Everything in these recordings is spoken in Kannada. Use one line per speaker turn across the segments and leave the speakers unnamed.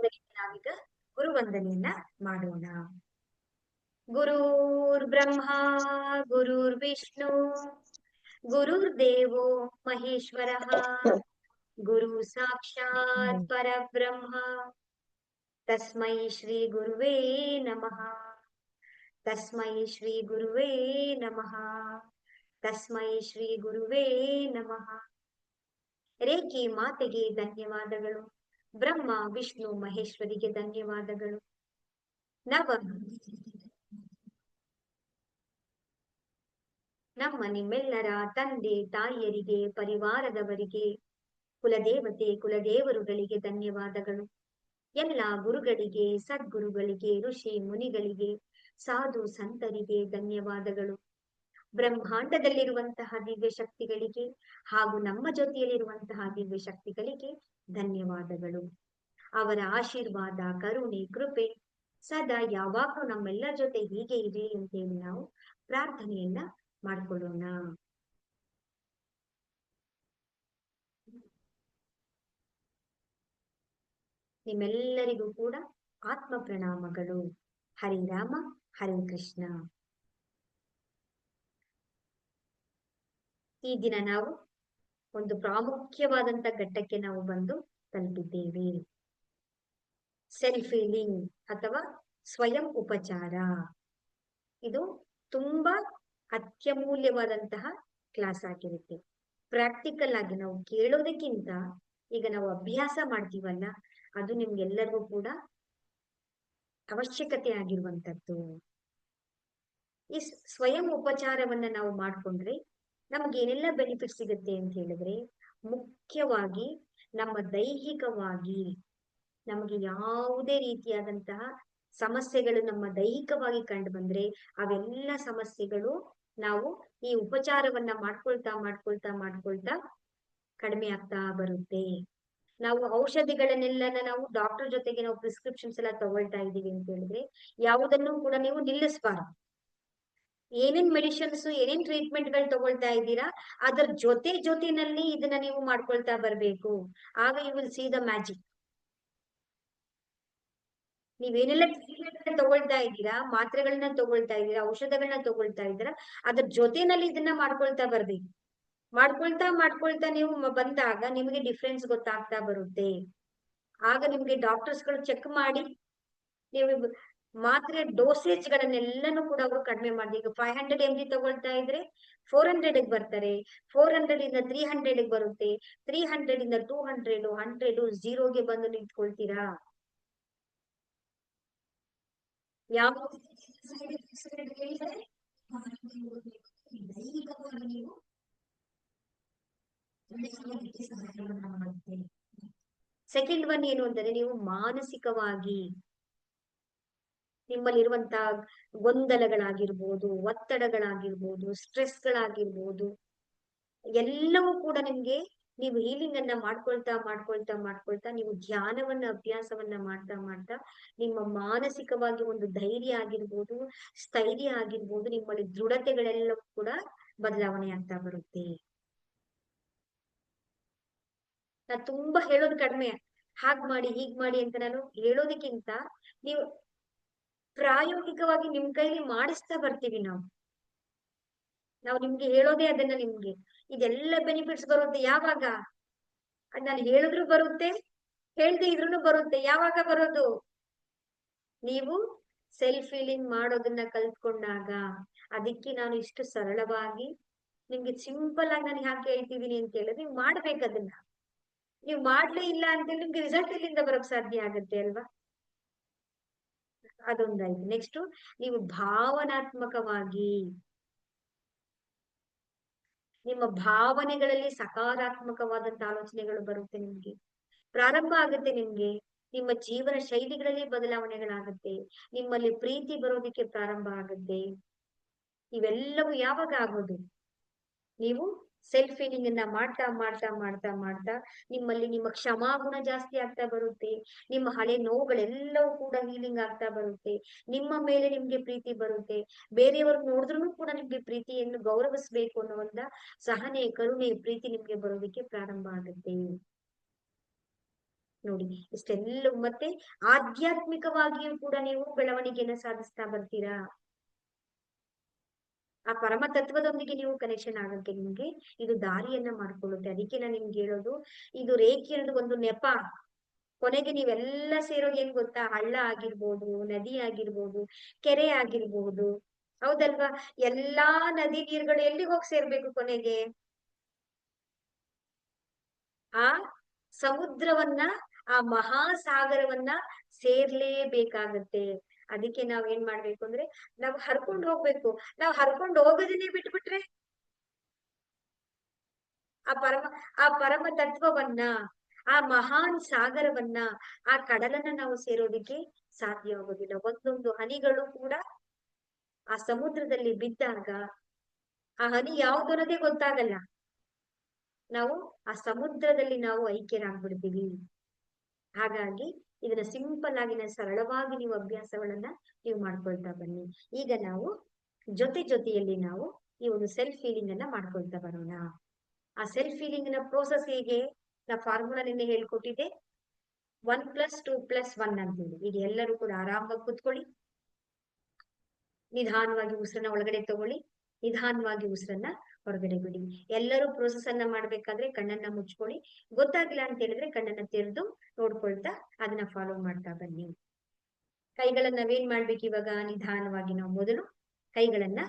ಮೊದಲಿಗೆ ನಾವೀಗ ಗುರುವಂದನೆಯನ್ನ ಮಾಡೋಣ. ಗುರುರ್ ಬ್ರಹ್ಮ ಗುರುರ್ ವಿಷ್ಣು ಗುರುರ್ದೇವೋ ಮಹೇಶ್ವರ ಗುರು ಸಾಕ್ಷಾತ್ ಪರಬ್ರಹ್ಮ ತಸ್ಮೈ ಶ್ರೀ ಗುರುವೇ ನಮಃ. ತಸ್ಮೈ ಶ್ರೀ ಗುರುವೇ ನಮಃ. ತಸ್ಮೈ ಶ್ರೀ ಗುರುವೇ ನಮಃ. ರೇಖಿ ಮಾತೆಗೆ ಧನ್ಯವಾದಗಳು. ಬ್ರಹ್ಮ ವಿಷ್ಣು ಮಹೇಶ್ವರಿಗೆ ಧನ್ಯವಾದಗಳು. ನಮ್ಮ ನಿಮ್ಮೆಲ್ಲರ ತಂದೆ ತಾಯಿಯರಿಗೆ, ಪರಿವಾರದವರಿಗೆ, ಕುಲದೇವತೆ ಕುಲದೇವರುಗಳಿಗೆ ಧನ್ಯವಾದಗಳು. ಎಲ್ಲ ಗುರುಗಳಿಗೆ, ಸದ್ಗುರುಗಳಿಗೆ, ಋಷಿ ಮುನಿಗಳಿಗೆ, ಸಾಧು ಸಂತರಿಗೆ ಧನ್ಯವಾದಗಳು. ಬ್ರಹ್ಮಾಂಡದಲ್ಲಿರುವಂತಹ ದಿವ್ಯ ಶಕ್ತಿಗಳಿಗೆ ಹಾಗೂ ನಮ್ಮ ಜೊತೆಯಲ್ಲಿರುವಂತಹ ದಿವ್ಯ ಶಕ್ತಿಗಳಿಗೆ ಧನ್ಯವಾದಗಳು. ಅವರ ಆಶೀರ್ವಾದ, ಕರುಣೆ, ಕೃಪೆ ಸದಾ ಯಾವಾಗಲೂ ನಮ್ಮೆಲ್ಲರ ಜೊತೆ ಹೀಗೆ ಇರಲಿ ಅಂತೇಳಿ ನಾವು ಪ್ರಾರ್ಥನೆಯನ್ನ ಮಾಡ್ಕೊಳ್ಳೋಣ. ನಿಮ್ಮೆಲ್ಲರಿಗೂ ಕೂಡ ಆತ್ಮ ಪ್ರಣಾಮಗಳು. ಹರಿರಾಮ, ಹರೇ ಕೃಷ್ಣ. ಈ ದಿನ ನಾವು ಒಂದು ಪ್ರಾಮುಖ್ಯವಾದಂತ ಘಟ್ಟಕ್ಕೆ ನಾವು ಬಂದು ತಲುಪಿದ್ದೇವೆ. ಸೆಲ್ಫ್ ಹೀಲಿಂಗ್ ಅಥವಾ ಸ್ವಯಂ ಉಪಚಾರ. ಇದು ತುಂಬಾ ಅತ್ಯಮೂಲ್ಯವಾದಂತಹ ಕ್ಲಾಸ್ ಆಗಿರುತ್ತೆ. ಪ್ರಾಕ್ಟಿಕಲ್ ಆಗಿ ನಾವು ಕೇಳೋದಕ್ಕಿಂತ ಈಗ ನಾವು ಅಭ್ಯಾಸ ಮಾಡ್ತೀವಲ್ಲ, ಅದು ನಿಮ್ಗೆಲ್ಲರಿಗೂ ಕೂಡ ಅವಶ್ಯಕತೆ ಆಗಿರುವಂತದ್ದು. ಈ ಸ್ವಯಂ ಉಪಚಾರವನ್ನ ನಾವು ಮಾಡ್ಕೊಂಡ್ರೆ ನಮ್ಗೆ ಏನೆಲ್ಲ ಬೆನಿಫಿಟ್ ಸಿಗುತ್ತೆ ಅಂತ ಹೇಳಿದ್ರೆ, ಮುಖ್ಯವಾಗಿ ನಮ್ಮ ದೈಹಿಕವಾಗಿ ನಮಗೆ ಯಾವುದೇ ರೀತಿಯಾದಂತಹ ಸಮಸ್ಯೆಗಳು ನಮ್ಮ ದೈಹಿಕವಾಗಿ ಕಂಡು ಬಂದ್ರೆ ಅವೆಲ್ಲ ಸಮಸ್ಯೆಗಳು ನಾವು ಈ ಉಪಚಾರವನ್ನ ಮಾಡ್ಕೊಳ್ತಾ ಮಾಡ್ಕೊಳ್ತಾ ಮಾಡ್ಕೊಳ್ತಾ ಕಡಿಮೆ ಆಗ್ತಾ ಬರುತ್ತೆ. ನಾವು ಔಷಧಿಗಳನ್ನೆಲ್ಲ ನಾವು ಡಾಕ್ಟರ್ ಜೊತೆಗೆ ನಾವು ಪ್ರಿಸ್ಕ್ರಿಪ್ಷನ್ಸ್ ಎಲ್ಲ ತಗೊಳ್ತಾ ಇದ್ದೀವಿ ಅಂತ ಹೇಳಿದ್ರೆ ಯಾವುದನ್ನು ಕೂಡ ನೀವು ನಿಲ್ಲಿಸಬಾರದು. ಏನೇನ್ ಮೆಡಿಸಿನ್ಸ್, ಏನೇನ್ ಟ್ರೀಟ್ಮೆಂಟ್ ಗಳು ತಗೊಳ್ತಾ ಇದ್ದೀರಾ ಅದರ ಜೊತೆನಲ್ಲಿ ಇದನ್ನ ನೀವು ಮಾಡ್ಕೊಳ್ತಾ ಬರ್ಬೇಕು. ಆಗ you will see the magic. ನೀವೇನೆಲ್ಲ ತಗೊಳ್ತಾ ಇದ್ದೀರಾ, ಮಾತ್ರೆಗಳನ್ನ ತಗೊಳ್ತಾ ಇದ್ದೀರಾ, ಔಷಧಗಳನ್ನ ತಗೊಳ್ತಾ ಇದ್ದೀರಾ, ಅದ್ರ ಜೊತೆನಲ್ಲಿ ಇದನ್ನ ಮಾಡ್ಕೊಳ್ತಾ ಬರ್ಬೇಕು. ಮಾಡ್ಕೊಳ್ತಾ ನೀವು ಬಂದಾಗ ನಿಮಗೆ ಡಿಫ್ರೆನ್ಸ್ ಗೊತ್ತಾಗ್ತಾ ಬರುತ್ತೆ. ಆಗ ನಿಮ್ಗೆ ಡಾಕ್ಟರ್ಸ್ ಗಳು ಚೆಕ್ ಮಾಡಿ ನೀವು ಮಾತ್ರೆ ಡೋಸೇಜ್ ಗಳನ್ನೆಲ್ಲನೂ ಕೂಡ ಅವರು ಕಡಿಮೆ ಮಾಡಿ, ಈಗ 500 mg ತಗೊಳ್ತಾ ಇದ್ರೆ 400 ಬರ್ತಾರೆ, 400 ಇಂದ 300 ಬರುತ್ತೆ, 300 ಇಂದ 200, 100 0ಗೆ ಬಂದು ನಿಂತ್ಕೊಳ್ತೀರಾ. ಯಾವ ಸೆಕೆಂಡ್ ಒನ್ ಏನು ಅಂದರೆ ನೀವು ಮಾನಸಿಕವಾಗಿ ನಿಮ್ಮಲ್ಲಿರುವಂತಹ ಗೊಂದಲಗಳಾಗಿರ್ಬೋದು, ಒತ್ತಡಗಳಾಗಿರ್ಬೋದು, ಸ್ಟ್ರೆಸ್ಗಳಾಗಿರ್ಬೋದು, ಎಲ್ಲವೂ ಕೂಡ ನಿಮ್ಗೆ ನೀವು ಹೀಲಿಂಗ್ ಅನ್ನ ಮಾಡ್ಕೊಳ್ತಾ ನೀವು ಧ್ಯಾನವನ್ನ ಅಭ್ಯಾಸವನ್ನ ಮಾಡ್ತಾ ನಿಮ್ಮ ಮಾನಸಿಕವಾಗಿ ಒಂದು ಧೈರ್ಯ ಆಗಿರ್ಬೋದು, ಸ್ಥೈರ್ಯ ಆಗಿರ್ಬೋದು, ನಿಮ್ಮಲ್ಲಿ ದೃಢತೆಗಳೆಲ್ಲವೂ ಕೂಡ ಬದಲಾವಣೆ ಆಗ್ತಾ ಬರುತ್ತೆ. ನಾನು ತುಂಬಾ ಹೇಳೋದು ಕಡಿಮೆ, ಹಾಗ್ ಮಾಡಿ ಹೀಗ್ ಮಾಡಿ ಅಂತ ನಾನು ಹೇಳೋದಕ್ಕಿಂತ ನೀವು ಪ್ರಾಯೋಗಿಕವಾಗಿ ನಿಮ್ ಕೈಲಿ ಮಾಡಿಸ್ತಾ ಬರ್ತೀವಿ. ನಾವು ನಿಮ್ಗೆ ಹೇಳೋದೇ ಅದನ್ನ. ನಿಮ್ಗೆ ಇದೆಲ್ಲ ಬೆನಿಫಿಟ್ಸ್ ಬರುತ್ತೆ ಯಾವಾಗ? ಅದ್ ನಾನು ಹೇಳಿದ್ರು ಬರುತ್ತೆ, ಹೇಳ್ದೆ ಇದ್ರೂ ಬರುತ್ತೆ. ಯಾವಾಗ ಬರೋದು? ನೀವು ಸೆಲ್ಫ್ ಹೀಲಿಂಗ್ ಮಾಡೋದನ್ನ ಕಲ್ತ್ಕೊಂಡಾಗ. ಅದಕ್ಕೆ ನಾನು ಇಷ್ಟು ಸರಳವಾಗಿ ನಿಮ್ಗೆ ಸಿಂಪಲ್ ಆಗಿ ನಾನು ಯಾಕೆ ಹೇಳ್ತಿದ್ದೀನಿ ಅಂತ ಹೇಳಿದ್ರೆ, ನೀವು ಮಾಡ್ಬೇಕದನ್ನ. ನೀವು ಮಾಡ್ಲೇ ಇಲ್ಲ ಅಂತೇಳಿ ನಿಮ್ಗೆ ರಿಸಲ್ಟ್ ಎಲ್ಲಿಂದ ಬರೋಕ್ ಸಾಧ್ಯ ಆಗುತ್ತೆ ಅಲ್ವಾ? ಅದೊಂದಾಯ್ತು. ನೆಕ್ಸ್ಟ್, ನೀವು ಭಾವನಾತ್ಮಕವಾಗಿ ನಿಮ್ಮ ಭಾವನೆಗಳಲ್ಲಿ ಸಕಾರಾತ್ಮಕವಾದಂತ ಆಲೋಚನೆಗಳು ಬರುತ್ತೆ. ನಿಮ್ಗೆ ಪ್ರಾರಂಭ ಆಗುತ್ತೆ. ನಿಮ್ಮ ಜೀವನ ಶೈಲಿಗಳಲ್ಲಿ ಬದಲಾವಣೆಗಳಾಗುತ್ತೆ. ನಿಮ್ಮಲ್ಲಿ ಪ್ರೀತಿ ಬರೋದಿಕ್ಕೆ ಪ್ರಾರಂಭ ಆಗುತ್ತೆ. ಇವೆಲ್ಲವೂ ಯಾವಾಗ ಆಗೋದು? ನೀವು ಸೆಲ್ಫ್ ಹೀಲಿಂಗ್ ಅನ್ನ ಮಾಡ್ತಾ ನಿಮ್ಮಲ್ಲಿ ನಿಮ್ಮ ಕ್ಷಮಾಗುಣ ಜಾಸ್ತಿ ಆಗ್ತಾ ಬರುತ್ತೆ. ನಿಮ್ಮ ಹಳೆ ನೋವುಗಳೆಲ್ಲವೂ ಕೂಡ ಹೀಲಿಂಗ್ ಆಗ್ತಾ ಬರುತ್ತೆ. ನಿಮ್ಮ ಮೇಲೆ ನಿಮ್ಗೆ ಪ್ರೀತಿ ಬರುತ್ತೆ. ಬೇರೆಯವರು ನೋಡಿದ್ರು ಕೂಡ ನಿಮ್ಗೆ ಪ್ರೀತಿಯನ್ನು ಗೌರವಿಸ್ಬೇಕು ಅನ್ನುವಂತ ಸಹನೆ, ಕರುಣೆ, ಪ್ರೀತಿ ನಿಮ್ಗೆ ಬರೋದಕ್ಕೆ ಪ್ರಾರಂಭ ಆಗುತ್ತೆ. ನೋಡಿ ಇಷ್ಟೆಲ್ಲ. ಮತ್ತೆ ಆಧ್ಯಾತ್ಮಿಕವಾಗಿಯೂ ಕೂಡ ನೀವು ಬೆಳವಣಿಗೆಯನ್ನ ಸಾಧಿಸ್ತಾ ಬರ್ತೀರಾ. ಆ ಪರಮ ತತ್ವದೊಂದಿಗೆ ನೀವು ಕನೆಕ್ಷನ್ ಆಗಕ್ಕೆ ನಿಮ್ಗೆ ಇದು ದಾರಿಯನ್ನ ಮಾಡ್ಕೊಳ್ಳುತ್ತೆ. ಅದಕ್ಕೆ ನಾನು ನಿಮ್ಗೆ ಹೇಳೋದು, ಇದು ರೇಖೆ ಅನ್ನೋದು ಒಂದು ನೆಪ. ಕೊನೆಗೆ ನೀವೆಲ್ಲ ಸೇರೋದು ಏನ್ ಗೊತ್ತಾ? ಹಳ್ಳ ಆಗಿರ್ಬೋದು, ನದಿ ಆಗಿರ್ಬೋದು, ಕೆರೆ ಆಗಿರ್ಬೋದು, ಹೌದಲ್ವಾ? ಎಲ್ಲಾ ನದಿ ನೀರುಗಳು ಎಲ್ಲಿಗೆ ಹೋಗಿ ಸೇರ್ಬೇಕು ಕೊನೆಗೆ? ಆ ಸಮುದ್ರವನ್ನ, ಆ ಮಹಾಸಾಗರವನ್ನ ಸೇರ್ಲೇಬೇಕಾಗತ್ತೆ. ಅದಕ್ಕೆ ನಾವ್ ಏನ್ ಮಾಡ್ಬೇಕು ಅಂದ್ರೆ, ನಾವ್ ಹರ್ಕೊಂಡು ಹೋಗ್ಬೇಕು. ನಾವ್ ಹರ್ಕೊಂಡು ಹೋಗೋದನ್ನೇ ಬಿಟ್ಬಿಟ್ರೆ ಆ ಪರಮ ಆ ಪರಮ ತತ್ವವನ್ನ, ಆ ಮಹಾನ್ ಸಾಗರವನ್ನ, ಆ ಕಡಲನ್ನ ನಾವು ಸೇರೋದಿಕ್ಕೆ ಸಾಧ್ಯವಾಗೋದಿಲ್ಲ. ಒಂದೊಂದು ಹನಿಗಳು ಕೂಡ ಆ ಸಮುದ್ರದಲ್ಲಿ ಬಿದ್ದಾಗ ಆ ಹನಿ ಯಾವ್ದು ಅನ್ನೋದೇ ಗೊತ್ತಾಗಲ್ಲ. ನಾವು ಆ ಸಮುದ್ರದಲ್ಲಿ ನಾವು ಐಕ್ಯರಾಗ್ಬಿಡ್ತೀವಿ. ಹಾಗಾಗಿ ಇದನ್ನ ಸಿಂಪಲ್ ಆಗಿ, ಸರಳವಾಗಿ ನೀವು ಅಭ್ಯಾಸಗಳನ್ನ ನೀವು ಮಾಡ್ಕೊಳ್ತಾ ಬನ್ನಿ. ಈಗ ನಾವು ಜೊತೆಯಲ್ಲಿ ನಾವು ಈ ಒಂದು ಸೆಲ್ಫ್ ಫೀಲಿಂಗ್ ಅನ್ನ ಮಾಡ್ಕೊಳ್ತಾ ಬರೋಣ. ಆ ಸೆಲ್ಫ್ ಫೀಲಿಂಗ್ ನ ಪ್ರೋಸೆಸ್ ಹೇಗೆ? ನಾ ಫಾರ್ಮುಲಾ ನಿನ್ನೆ ಹೇಳ್ಕೊಟ್ಟಿದ್ದೆ, 1+2+1 ಅಂತ ಹೇಳಿ. ಈಗ ಎಲ್ಲರೂ ಕೂಡ ಆರಾಮಾಗಿ ಕುತ್ಕೊಳ್ಳಿ, ನಿಧಾನವಾಗಿ ಉಸಿರನ್ನ ಒಳಗಡೆ ತಗೊಳ್ಳಿ, ನಿಧಾನವಾಗಿ ಉಸಿರನ್ನ ಹೊರಗಡೆ ಬಿಡಿ. ಎಲ್ಲರೂ ಪ್ರೋಸೆಸ್ ಅನ್ನ ಮಾಡ್ಬೇಕಾದ್ರೆ ಕಣ್ಣನ್ನ ಮುಚ್ಕೊಳ್ಳಿ. ಗೊತ್ತಾಗಿಲ್ಲ ಅಂತ ಹೇಳಿದ್ರೆ ಕಣ್ಣನ್ನ ತೆರೆದು ನೋಡ್ಕೊಳ್ತಾ ಅದನ್ನ ಫಾಲೋ ಮಾಡ್ತಾ ಬನ್ನಿ. ಕೈಗಳನ್ನ ನಾವೇನ್ ಮಾಡ್ಬೇಕು ಇವಾಗ? ನಿಧಾನವಾಗಿ ನಾವು ಮೊದಲು ಕೈಗಳನ್ನ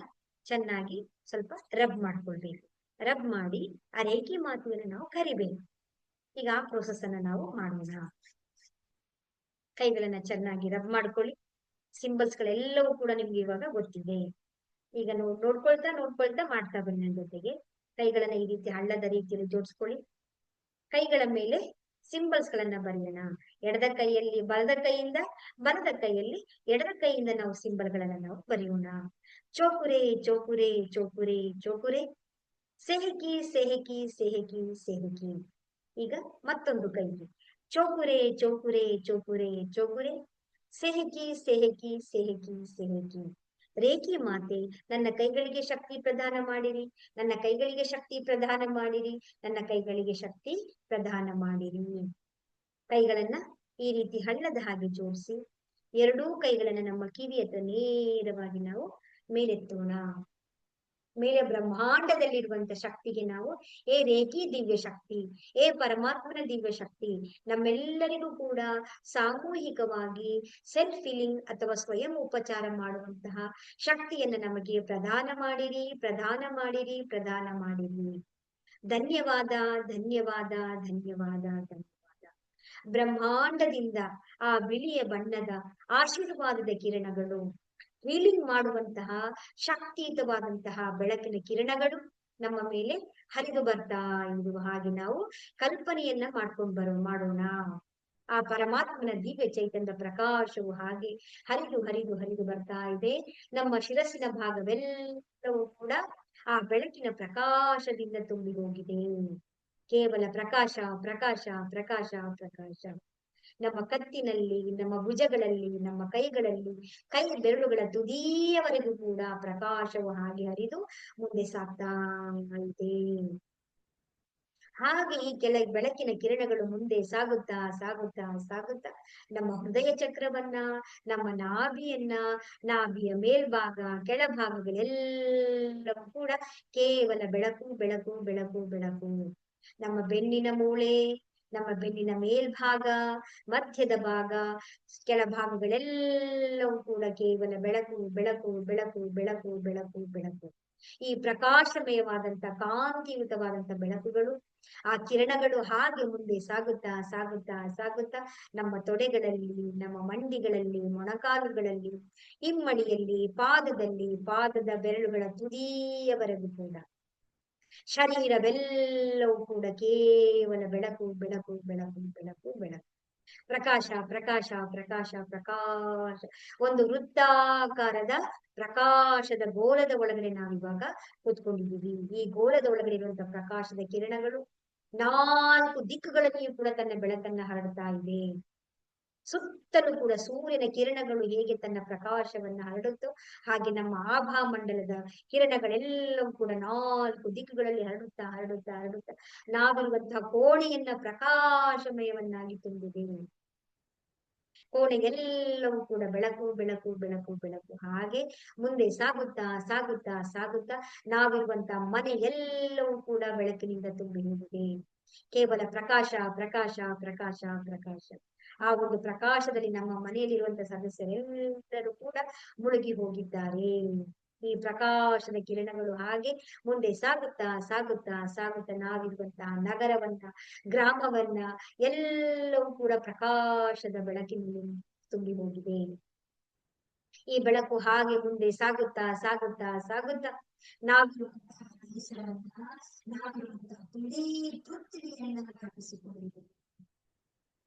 ಚೆನ್ನಾಗಿ ಸ್ವಲ್ಪ ರಬ್ ಮಾಡ್ಕೊಳ್ಬೇಕು. ರಬ್ ಮಾಡಿ ಆ ರೇಖಿ ಮಾತುಗಳನ್ನ ನಾವು ಕರಿಬೇಕು. ಈಗ ಆ ಪ್ರೋಸೆಸ್ ಅನ್ನ ನಾವು ಮಾಡೋಣ. ಕೈಗಳನ್ನ ಚೆನ್ನಾಗಿ ರಬ್ ಮಾಡ್ಕೊಳ್ಳಿ. ಸಿಂಬಲ್ಸ್ ಗಳೆಲ್ಲವೂ ಕೂಡ ನಿಮ್ಗೆ ಇವಾಗ ಗೊತ್ತಿದೆ. ಈಗ ನೋಡ್ಕೊಳ್ತಾ ಮಾಡ್ತಾ ಬನ್ನಿ. ನನ್ನ ಜೊತೆಗೆ ಕೈಗಳನ್ನ ಈ ರೀತಿ ಹಳ್ಳದ ರೀತಿಯಲ್ಲಿ ಜೋಡಿಸ್ಕೊಳ್ಳಿ. ಕೈಗಳ ಮೇಲೆ ಸಿಂಬಲ್ಸ್ ಗಳನ್ನ ಬರೆಯೋಣ. ಎಡದ ಕೈಯಲ್ಲಿ ಬಲದ ಕೈಯಿಂದ, ಬಲದ ಕೈಯಲ್ಲಿ ಎಡದ ಕೈಯಿಂದ ನಾವು ಸಿಂಬಲ್ ಗಳನ್ನ ನಾವು ಬರೆಯೋಣ. ಚೋಕುರೆ ಚೋಕುರೆ ಚೋಕುರೆ ಚೋಕುರೆ, ಸೆಹಕಿ ಸೆಹಕಿ ಸೆಹಕಿ ಸೆಹಕಿ. ಈಗ ಮತ್ತೊಂದು ಕೈಗೆ ಚೋಕುರೆ ಚೋಕುರೆ ಚೋಕುರೆ ಚೋಕುರೆ, ಸೆಹಕಿ ಸೆಹಕಿ ಸೆಹಕಿ ಸೆಹಕಿ. ರೇಖಿ ಮಾತೆ, ನನ್ನ ಕೈಗಳಿಗೆ ಶಕ್ತಿ ಪ್ರದಾನ ಮಾಡಿರಿ, ನನ್ನ ಕೈಗಳಿಗೆ ಶಕ್ತಿ ಪ್ರದಾನ ಮಾಡಿರಿ, ನನ್ನ ಕೈಗಳಿಗೆ ಶಕ್ತಿ ಪ್ರದಾನ ಮಾಡಿರಿ. ಕೈಗಳನ್ನ ಈ ರೀತಿ ಹಳ್ಳದ ಹಾಗೆ ಜೋಡಿಸಿ ಎರಡೂ ಕೈಗಳನ್ನ ನಮ್ಮ ಕಿವಿ ಹತ್ರ ನೇರವಾಗಿ ನಾವು ಮೇಲೆತ್ತೋಣ. ಮೇಲೆ ಬ್ರಹ್ಮಾಂಡದಲ್ಲಿರುವಂತ ಶಕ್ತಿಗೆ ನಾವು, ಏ ರೇಖಿ ದಿವ್ಯ ಶಕ್ತಿ, ಏ ಪರಮಾತ್ಮನ ದಿವ್ಯ ಶಕ್ತಿ, ನಮ್ಮೆಲ್ಲರಿಗೂ ಕೂಡ ಸಾಮೂಹಿಕವಾಗಿ ಸೆಲ್ಫ್ ಫೀಲಿಂಗ್ ಅಥವಾ ಸ್ವಯಂ ಉಪಚಾರ ಮಾಡುವಂತಹ ಶಕ್ತಿಯನ್ನ ನಮಗೆ ಪ್ರದಾನ ಮಾಡಿರಿ, ಪ್ರದಾನ ಮಾಡಿರಿ, ಪ್ರದಾನ ಮಾಡಿರಿ. ಧನ್ಯವಾದ, ಧನ್ಯವಾದ, ಧನ್ಯವಾದ, ಧನ್ಯವಾದ. ಬ್ರಹ್ಮಾಂಡದಿಂದ ಆ ಬಿಳಿಯ ಬಣ್ಣದ ಆಶೀರ್ವಾದದ ಕಿರಣಗಳು, ಹೀಲಿಂಗ್ ಮಾಡುವಂತಹ ಶಕ್ತಿಯುತವಾದಂತಹ ಬೆಳಕಿನ ಕಿರಣಗಳು ನಮ್ಮ ಮೇಲೆ ಹರಿದು ಬರ್ತಾ ಇರುವ ಹಾಗೆ ನಾವು ಕಲ್ಪನೆಯನ್ನ ಮಾಡೋಣ. ಆ ಪರಮಾತ್ಮನ ದಿವ್ಯ ಚೈತನ್ಯ ಪ್ರಕಾಶವು ಹಾಗೆ ಹರಿದು ಹರಿದು ಹರಿದು ಬರ್ತಾ ಇದೆ. ನಮ್ಮ ಶಿರಸ್ಸಿನ ಭಾಗವೆಲ್ಲವೂ ಕೂಡ ಆ ಬೆಳಕಿನ ಪ್ರಕಾಶದಿಂದ ತುಂಬಿ ಹೋಗಿದೆ. ಕೇವಲ ಪ್ರಕಾಶ, ಪ್ರಕಾಶ, ಪ್ರಕಾಶ, ಪ್ರಕಾಶ. ನಮ್ಮ ಕತ್ತಿನಲ್ಲಿ, ನಮ್ಮ ಭುಜಗಳಲ್ಲಿ, ನಮ್ಮ ಕೈಗಳಲ್ಲಿ, ಕೈ ಬೆರಳುಗಳ ತುದಿಯವರೆಗೂ ಕೂಡ ಪ್ರಕಾಶವು ಹಾಗೆ ಹರಿದು ಮುಂದೆ ಸಾಗ್ತಾ ಇದೆ. ಹಾಗೆ ಈ ಬೆಳಕಿನ ಕಿರಣಗಳು ಮುಂದೆ ಸಾಗುತ್ತಾ ಸಾಗುತ್ತಾ ಸಾಗುತ್ತಾ ನಮ್ಮ ಹೃದಯ ಚಕ್ರವನ್ನ, ನಮ್ಮ ನಾಭಿಯನ್ನ, ನಾಭಿಯ ಮೇಲ್ಭಾಗ, ಕೆಳಭಾಗಗಳೆಲ್ಲವೂ ಕೂಡ ಕೇವಲ ಬೆಳಕು, ಬೆಳಕು, ಬೆಳಕು, ಬೆಳಕು. ನಮ್ಮ ಬೆನ್ನಿನ ಮೂಳೆ, ನಮ್ಮ ಬೆನ್ನಿನ ಮೇಲ್ಭಾಗ, ಮಧ್ಯದ ಭಾಗ, ಕೆಳಭಾಗಗಳೆಲ್ಲವೂ ಕೂಡ ಕೇವಲ ಬೆಳಕು, ಬೆಳಕು, ಬೆಳಕು, ಬೆಳಕು, ಬೆಳಕು, ಬೆಳಕು. ಈ ಪ್ರಕಾಶಮಯವಾದಂತ ಕಾಂತಿಯುತವಾದಂತ ಬೆಳಕುಗಳು, ಆ ಕಿರಣಗಳು ಹಾಗೆ ಮುಂದೆ ಸಾಗುತ್ತಾ ಸಾಗುತ್ತಾ ಸಾಗುತ್ತಾ ನಮ್ಮ ತೊಡೆಗಳಲ್ಲಿ, ನಮ್ಮ ಮಂಡಿಗಳಲ್ಲಿ, ಮೊಣಕಾಲುಗಳಲ್ಲಿ, ಹಿಮ್ಮಡಿಯಲ್ಲಿ, ಪಾದದಲ್ಲಿ, ಪಾದದ ಬೆರಳುಗಳ ತುದಿಯವರೆಗೂ ಕೂಡ ಶರೀರವೆಲ್ಲವೂ ಕೂಡ ಕೇವಲ ಬೆಳಕು, ಬೆಳಕು, ಬೆಳಕು, ಬೆಳಕು, ಬೆಳಕು. ಪ್ರಕಾಶ, ಪ್ರಕಾಶ, ಪ್ರಕಾಶ, ಪ್ರಕಾಶ. ಒಂದು ವೃತ್ತಾಕಾರದ ಪ್ರಕಾಶದ ಗೋಳದ ಒಳಗಡೆ ನಾವಿವಾಗ ಕೂತ್ಕೊಂಡಿದ್ದೀವಿ. ಈ ಗೋಳದ ಒಳಗಡೆ ಇರುವಂತಹ ಪ್ರಕಾಶದ ಕಿರಣಗಳು 4 ದಿಕ್ಕುಗಳಲ್ಲಿಯೂ ಕೂಡ ತನ್ನ ಬೆಳಕನ್ನ ಹರಡ್ತಾ ಇದೆ. ಸುತ್ತಲೂ ಕೂಡ ಸೂರ್ಯನ ಕಿರಣಗಳು ಹೇಗೆ ತನ್ನ ಪ್ರಕಾಶವನ್ನ ಹರಡುತ್ತೋ ಹಾಗೆ ನಮ್ಮ ಆಭಾ ಮಂಡಲದ ಕಿರಣಗಳೆಲ್ಲವೂ ಕೂಡ 4 ದಿಕ್ಕುಗಳಲ್ಲಿ ಹರಡುತ್ತಾ ಹರಡುತ್ತಾ ಹರಡುತ್ತಾ ನಾವಿರುವಂತಹ ಕೋಣೆಯನ್ನ ಪ್ರಕಾಶಮಯವನ್ನಾಗಿ ತುಂಬಿದೆ. ಕೋಣೆಗೆಲ್ಲವೂ ಕೂಡ ಬೆಳಕು ಬೆಳಕು ಬೆಳಕು ಬೆಳಕು. ಹಾಗೆ ಮುಂದೆ ಸಾಗುತ್ತಾ ಸಾಗುತ್ತಾ ಸಾಗುತ್ತಾ ನಾವಿರುವಂತಹ ಮನೆ ಎಲ್ಲವೂ ಕೂಡ ಬೆಳಕಿನಿಂದ ತುಂಬಿ ಹೋಗಿದೆ. ಕೇವಲ ಪ್ರಕಾಶ ಪ್ರಕಾಶ ಪ್ರಕಾಶ ಪ್ರಕಾಶ. ಆ ಒಂದು ಪ್ರಕಾಶದಲ್ಲಿ ನಮ್ಮ ಮನೆಯಲ್ಲಿರುವಂತಹ ಸದಸ್ಯರೆಲ್ಲರೂ ಕೂಡ ಮುಳುಗಿ ಹೋಗಿದ್ದಾರೆ. ಈ ಪ್ರಕಾಶದ ಕಿರಣಗಳು ಹಾಗೆ ಮುಂದೆ ಸಾಗುತ್ತಾ ಸಾಗುತ್ತಾ ಸಾಗುತ್ತಾ ನಾವಿರುವಂತಹ ನಗರವನ್ನ, ಗ್ರಾಮವನ್ನ ಎಲ್ಲವೂ ಕೂಡ ಪ್ರಕಾಶದ ಬೆಳಕಿನಲ್ಲಿ ತುಂಬಿ ಹೋಗಿದೆ. ಈ ಬೆಳಕು ಹಾಗೆ ಮುಂದೆ ಸಾಗುತ್ತಾ ಸಾಗುತ್ತಾ ಸಾಗುತ್ತಾ ನಾವಿರುವಂತಹ ಪರಿಸರವನ್ನ, ನಾವಿರುವಂತಹ ಇಡೀ ಪೃಥ್ವಿಯನ್ನ ವ್ಯಾಪಿಸಿಕೊಂಡಿದೆ.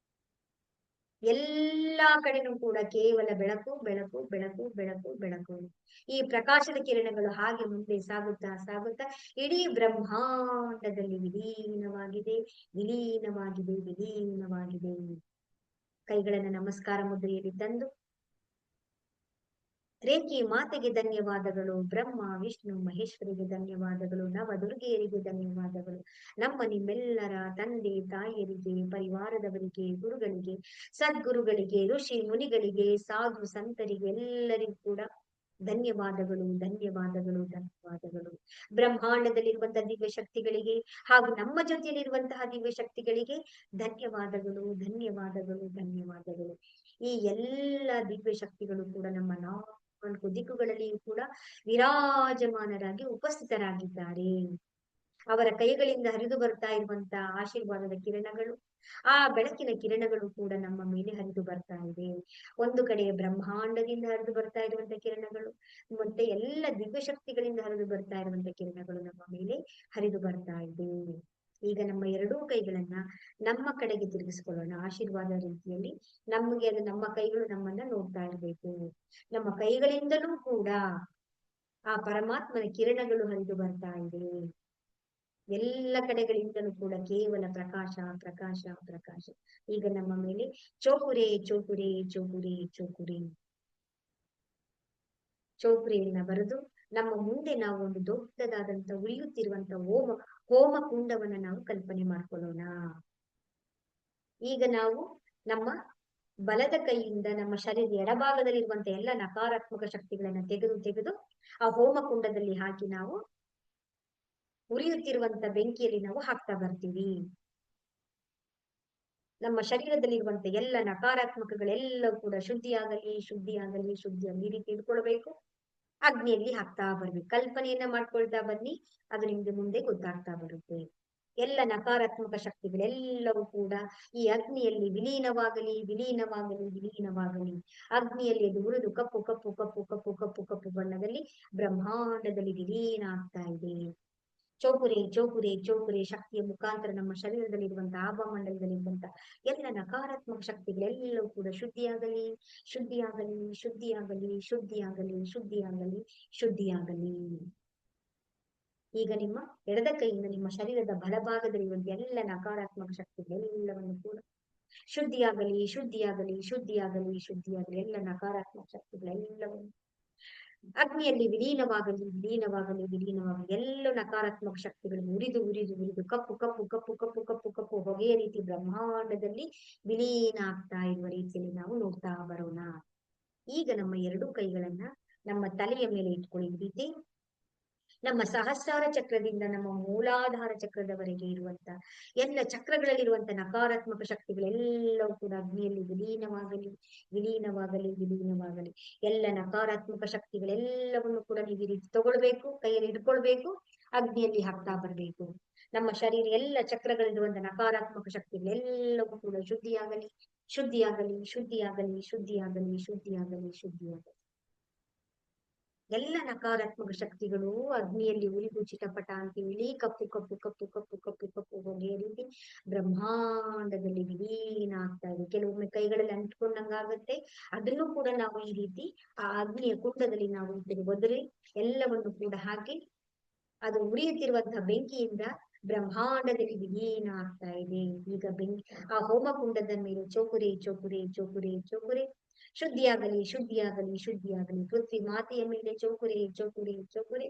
ಎಲ್ಲಾ ಕಡೆನೂ ಕೂಡ ಕೇವಲ ಬೆಳಕು ಬೆಳಕು ಬೆಳಕು ಬೆಳಕು ಬೆಳಕು. ಈ ಪ್ರಕಾಶದ ಕಿರಣಗಳು ಹಾಗೆ ಮುಂದೆ ಸಾಗುತ್ತಾ ಸಾಗುತ್ತಾ ಇಡೀ ಬ್ರಹ್ಮಾಂಡದಲ್ಲಿ ವಿಲೀನವಾಗಿದೆ ವಿಲೀನವಾಗಿದೆ ವಿಲೀನವಾಗಿದೆ. ಕೈಗಳನ್ನ ನಮಸ್ಕಾರ ಮುದ್ರೆಯಲ್ಲಿ ತಂದು ರೇಖಿ ಮಾತೆಗೆ ಧನ್ಯವಾದಗಳು, ಬ್ರಹ್ಮ ವಿಷ್ಣು ಮಹೇಶ್ವರಿಗೆ ಧನ್ಯವಾದಗಳು, ನವದುರ್ಗೆಯರಿಗೆ ಧನ್ಯವಾದಗಳು, ನಮ್ಮ ನಿಮ್ಮೆಲ್ಲರ ತಂದೆ ತಾಯಿಯರಿಗೆ, ಪರಿವಾರದವರಿಗೆ, ಗುರುಗಳಿಗೆ, ಸದ್ಗುರುಗಳಿಗೆ, ಋಷಿ ಮುನಿಗಳಿಗೆ, ಸಾಧು ಸಂತರಿಗೆ ಎಲ್ಲರಿಗೂ ಕೂಡ ಧನ್ಯವಾದಗಳು ಧನ್ಯವಾದಗಳು ಧನ್ಯವಾದಗಳು. ಬ್ರಹ್ಮಾಂಡದಲ್ಲಿರುವಂತಹ ದಿವ್ಯ ಶಕ್ತಿಗಳಿಗೆ ಹಾಗೂ ನಮ್ಮ ಜೊತೆಯಲ್ಲಿರುವಂತಹ ದಿವ್ಯ ಶಕ್ತಿಗಳಿಗೆ ಧನ್ಯವಾದಗಳು ಧನ್ಯವಾದಗಳು ಧನ್ಯವಾದಗಳು. ಈ ಎಲ್ಲ ದಿವ್ಯ ಶಕ್ತಿಗಳು ಕೂಡ ನಮ್ಮ 4 ದಿಕ್ಕುಗಳಲ್ಲಿಯೂ ಕೂಡ ವಿರಾಜಮಾನರಾಗಿ ಉಪಸ್ಥಿತರಾಗಿದ್ದಾರೆ. ಅವರ ಕೈಗಳಿಂದ ಹರಿದು ಬರ್ತಾ ಇರುವಂತಹ ಆಶೀರ್ವಾದದ ಕಿರಣಗಳು, ಆ ಬೆಳಕಿನ ಕಿರಣಗಳು ಕೂಡ ನಮ್ಮ ಮೇಲೆ ಹರಿದು ಬರ್ತಾ ಇದೆ. ಒಂದು ಕಡೆ ಬ್ರಹ್ಮಾಂಡದಿಂದ ಹರಿದು ಬರ್ತಾ ಇರುವಂತಹ ಕಿರಣಗಳು, ಮತ್ತೆ ಎಲ್ಲ ದಿವ್ಯ ಶಕ್ತಿಗಳಿಂದ ಹರಿದು ಬರ್ತಾ ಇರುವಂತಹ ಕಿರಣಗಳು ನಮ್ಮ ಮೇಲೆ ಹರಿದು ಬರ್ತಾ ಇದೆ. ಈಗ ನಮ್ಮ ಎರಡೂ ಕೈಗಳನ್ನ ನಮ್ಮ ಕಡೆಗೆ ತಿರುಗಿಸ್ಕೊಳ್ಳೋಣ. ಆಶೀರ್ವಾದ ರೀತಿಯಲ್ಲಿ ನಮಗೆ ಅದು ನಮ್ಮ ಕೈಗಳು ನಮ್ಮನ್ನ ನೋಡ್ತಾ ಇರ್ಬೇಕು. ನಮ್ಮ ಕೈಗಳಿಂದಲೂ ಕೂಡ ಆ ಪರಮಾತ್ಮನ ಕಿರಣಗಳು ಹರಿದು ಬರ್ತಾ ಇದೆ. ಎಲ್ಲ ಕಡೆಗಳಿಂದಲೂ ಕೂಡ ಕೇವಲ ಪ್ರಕಾಶ ಪ್ರಕಾಶ ಪ್ರಕಾಶ. ಈಗ ನಮ್ಮ ಮೇಲೆ ಚೋಪುರೆ ಚೋಪುರೆ ಚೋಪುರೆ ಚೋಪುರೆ ಚೌಪುರೆಯನ್ನ ಬರೆದು ನಮ್ಮ ಮುಂದೆ ನಾವು ಒಂದು ದೊಡ್ಡದಾದಂತ ಉಳಿಯುತ್ತಿರುವಂತ ಹೋಮ ಕುಂಡವನ್ನ ನಾವು ಕಲ್ಪನೆ ಮಾಡ್ಕೊಳ್ಳೋಣ. ಈಗ ನಾವು ನಮ್ಮ ಬಲದ ಕೈಯಿಂದ ನಮ್ಮ ಶರೀರದ ಎಡಭಾಗದಲ್ಲಿರುವಂತ ಎಲ್ಲ ನಕಾರಾತ್ಮಕ ಶಕ್ತಿಗಳನ್ನ ತೆಗೆದು ತೆಗೆದು ಆ ಹೋಮ ಕುಂಡದಲ್ಲಿ ಹಾಕಿ ನಾವು ಉರಿಯುತ್ತಿರುವಂತ ಬೆಂಕಿಯಲ್ಲಿ ನಾವು ಹಾಕ್ತಾ ಬರ್ತೀವಿ. ನಮ್ಮ ಶರೀರದಲ್ಲಿರುವಂತ ಎಲ್ಲ ನಕಾರಾತ್ಮಕಗಳೆಲ್ಲವೂ ಕೂಡ ಶುದ್ಧಿಯಾಗಲಿ ಶುದ್ಧಿಯಾಗಲಿ ಶುದ್ಧಿಯಾಗಲಿ ಈ ರೀತಿ ಇಟ್ಕೊಳ್ಬೇಕು. ಅಗ್ನಿಯಲ್ಲಿ ಹಾಕ್ತಾ ಬರ್ಬೇಕು. ಕಲ್ಪನೆಯನ್ನ ಮಾಡ್ಕೊಳ್ತಾ ಬನ್ನಿ, ಅದು ನಿಮ್ಗೆ ಮುಂದೆ ಗೊತ್ತಾಗ್ತಾ ಬರುತ್ತೆ. ಎಲ್ಲ ನಕಾರಾತ್ಮಕ ಶಕ್ತಿಗಳೆಲ್ಲವೂ ಕೂಡ ಈ ಅಗ್ನಿಯಲ್ಲಿ ವಿಲೀನವಾಗಲಿ ವಿಲೀನವಾಗಲಿ ವಿಲೀನವಾಗಲಿ. ಅಗ್ನಿಯಲ್ಲಿ ಅದು ಉರಿದು ಕಪ್ಪು ಕಪ್ಪು ಕಪ್ಪು ಕಪ್ಪು ಕಪ್ಪು ಕಪ್ಪು ಬಣ್ಣದಲ್ಲಿ ಬ್ರಹ್ಮಾಂಡದಲ್ಲಿ ವಿಲೀನ ಆಗ್ತಾ ಇದೆ. ಚೌಪುರೆ ಚೌಪುರೆ ಚೌಪುರೆ ಶಕ್ತಿಯ ಮುಖಾಂತರ ನಮ್ಮ ಶರೀರದಲ್ಲಿರುವಂತಹ ಆಭಾಮಂಡಲದಲ್ಲಿರುವಂತಹ ಎಲ್ಲ ನಕಾರಾತ್ಮಕ ಶಕ್ತಿಗಳೆಲ್ಲವೂ ಕೂಡ ಶುದ್ಧಿಯಾಗಲಿ ಶುದ್ಧಿಯಾಗಲಿ ಶುದ್ಧಿಯಾಗಲಿ ಶುದ್ಧಿಯಾಗಲಿ ಶುದ್ಧಿಯಾಗಲಿ ಶುದ್ಧಿಯಾಗಲಿ. ಈಗ ನಿಮ್ಮ ಎಡದ ಕೈಯಿಂದ ನಿಮ್ಮ ಶರೀರದ ಬಲಭಾಗದಲ್ಲಿರುವಂತ ಎಲ್ಲ ನಕಾರಾತ್ಮಕ ಶಕ್ತಿಗಳೆಲ್ಲವನ್ನು ಕೂಡ ಶುದ್ಧಿಯಾಗಲಿ ಶುದ್ಧಿಯಾಗಲಿ ಶುದ್ಧಿಯಾಗಲಿ ಶುದ್ಧಿಯಾಗಲಿ. ಎಲ್ಲ ನಕಾರಾತ್ಮಕ ಶಕ್ತಿಗಳೆಲ್ಲವನ್ನು ಅಗ್ನಿಯಲ್ಲಿ ವಿಲೀನವಾಗಲಿ ವಿಲೀನವಾಗಲಿ ವಿಲೀನವಾಗಲಿ. ಎಲ್ಲ ನಕಾರಾತ್ಮಕ ಶಕ್ತಿಗಳನ್ನು ಉರಿದು ಉರಿದು ಉರಿದು ಕಪ್ಪು ಕಪ್ಪು ಕಪ್ಪು ಕಪ್ಪು ಕಪ್ಪು ಕಪ್ಪು ಹೊಗೆಯ ರೀತಿ ಬ್ರಹ್ಮಾಂಡದಲ್ಲಿ ವಿಲೀನ ಆಗ್ತಾ ಇರುವ ರೀತಿಯಲ್ಲಿ ನಾವು ನೋಡ್ತಾ ಬರೋಣ. ಈಗ ನಮ್ಮ ಎರಡೂ ಕೈಗಳನ್ನ ನಮ್ಮ ತಲೆಯ ಮೇಲೆ ಇಟ್ಕೊಳ್ಳಿ. ಈ ರೀತಿ ನಮ್ಮ ಸಹಸ್ರಾರ ಚಕ್ರದಿಂದ ನಮ್ಮ ಮೂಲಾಧಾರ ಚಕ್ರದವರೆಗೆ ಇರುವಂತ ಎಲ್ಲ ಚಕ್ರಗಳಲ್ಲಿರುವಂತ ನಕಾರಾತ್ಮಕ ಶಕ್ತಿಗಳೆಲ್ಲವೂ ಕೂಡ ಅಗ್ನಿಯಲ್ಲಿ ವಿಲೀನವಾಗಲಿ ವಿಲೀನವಾಗಲಿ ವಿಲೀನವಾಗಲಿ. ಎಲ್ಲ ನಕಾರಾತ್ಮಕ ಶಕ್ತಿಗಳೆಲ್ಲವನ್ನು ಕೂಡ ನೀವು ಈ ರೀತಿ ತಗೊಳ್ಬೇಕು, ಕೈಯಲ್ಲಿ ಇಟ್ಕೊಳ್ಬೇಕು, ಅಗ್ನಿಯಲ್ಲಿ ಹಾಕ್ತಾ ಬರ್ಬೇಕು. ನಮ್ಮ ಶರೀರ ಎಲ್ಲ ಚಕ್ರಗಳಿರುವಂತ ನಕಾರಾತ್ಮಕ ಶಕ್ತಿಗಳೆಲ್ಲವೂ ಕೂಡ ಶುದ್ಧಿಯಾಗಲಿ ಶುದ್ಧಿಯಾಗಲಿ ಶುದ್ಧಿಯಾಗಲಿ ಶುದ್ಧಿಯಾಗಲಿ ಶುದ್ಧಿಯಾಗಲಿ ಶುದ್ಧಿಯಾಗಲಿ. ಎಲ್ಲ ನಕಾರಾತ್ಮಕ ಶಕ್ತಿಗಳು ಅಗ್ನಿಯಲ್ಲಿ ಉರಿದು ಚಿಟಪಟ ಅಂತ ಹೇಳಿ ಕಪ್ಪು ಕಪ್ಪು ಕಪ್ಪು ಕಪ್ಪು ಕಪ್ಪು ಕಪ್ಪು ಹೊಗೆಯ ರೀತಿ ಬ್ರಹ್ಮಾಂಡದಲ್ಲಿ ವಿಲೀನ ಆಗ್ತಾ ಇದೆ. ಕೆಲವೊಮ್ಮೆ ಕೈಗಳಲ್ಲಿ ಅಂಟ್ಕೊಂಡಂಗಾಗತ್ತೆ. ಅದನ್ನು ಕೂಡ ನಾವು ಈ ರೀತಿ ಆ ಅಗ್ನಿಯ ಕುಂಡದಲ್ಲಿ ನಾವು ಒದರಿ ಎಲ್ಲವನ್ನು ಕೂಡ ಹಾಕಿ ಅದು ಉರಿಯುತ್ತಿರುವಂತಹ ಬೆಂಕಿಯಿಂದ ಬ್ರಹ್ಮಾಂಡದಲ್ಲಿ ವಿಲೀನ ಆಗ್ತಾ ಇದೆ. ಈಗ ಆ ಹೋಮಕುಂಡದ ಮೇಲೆ ಚೋಕುರೆ ಚೋಕುರೆ ಚೋಕುರೆ ಚೋಕುರೆ ಶುದ್ಧಿಯಾಗಲಿ ಶುದ್ಧಿಯಾಗಲಿ ಶುದ್ಧಿಯಾಗಲಿ. ಪೃಥ್ವಿ ಮಾತೆಯ ಮೇಲೆ ಚೋಕುರೆ ಚೋಕುರೆ ಚೋಕುರೆ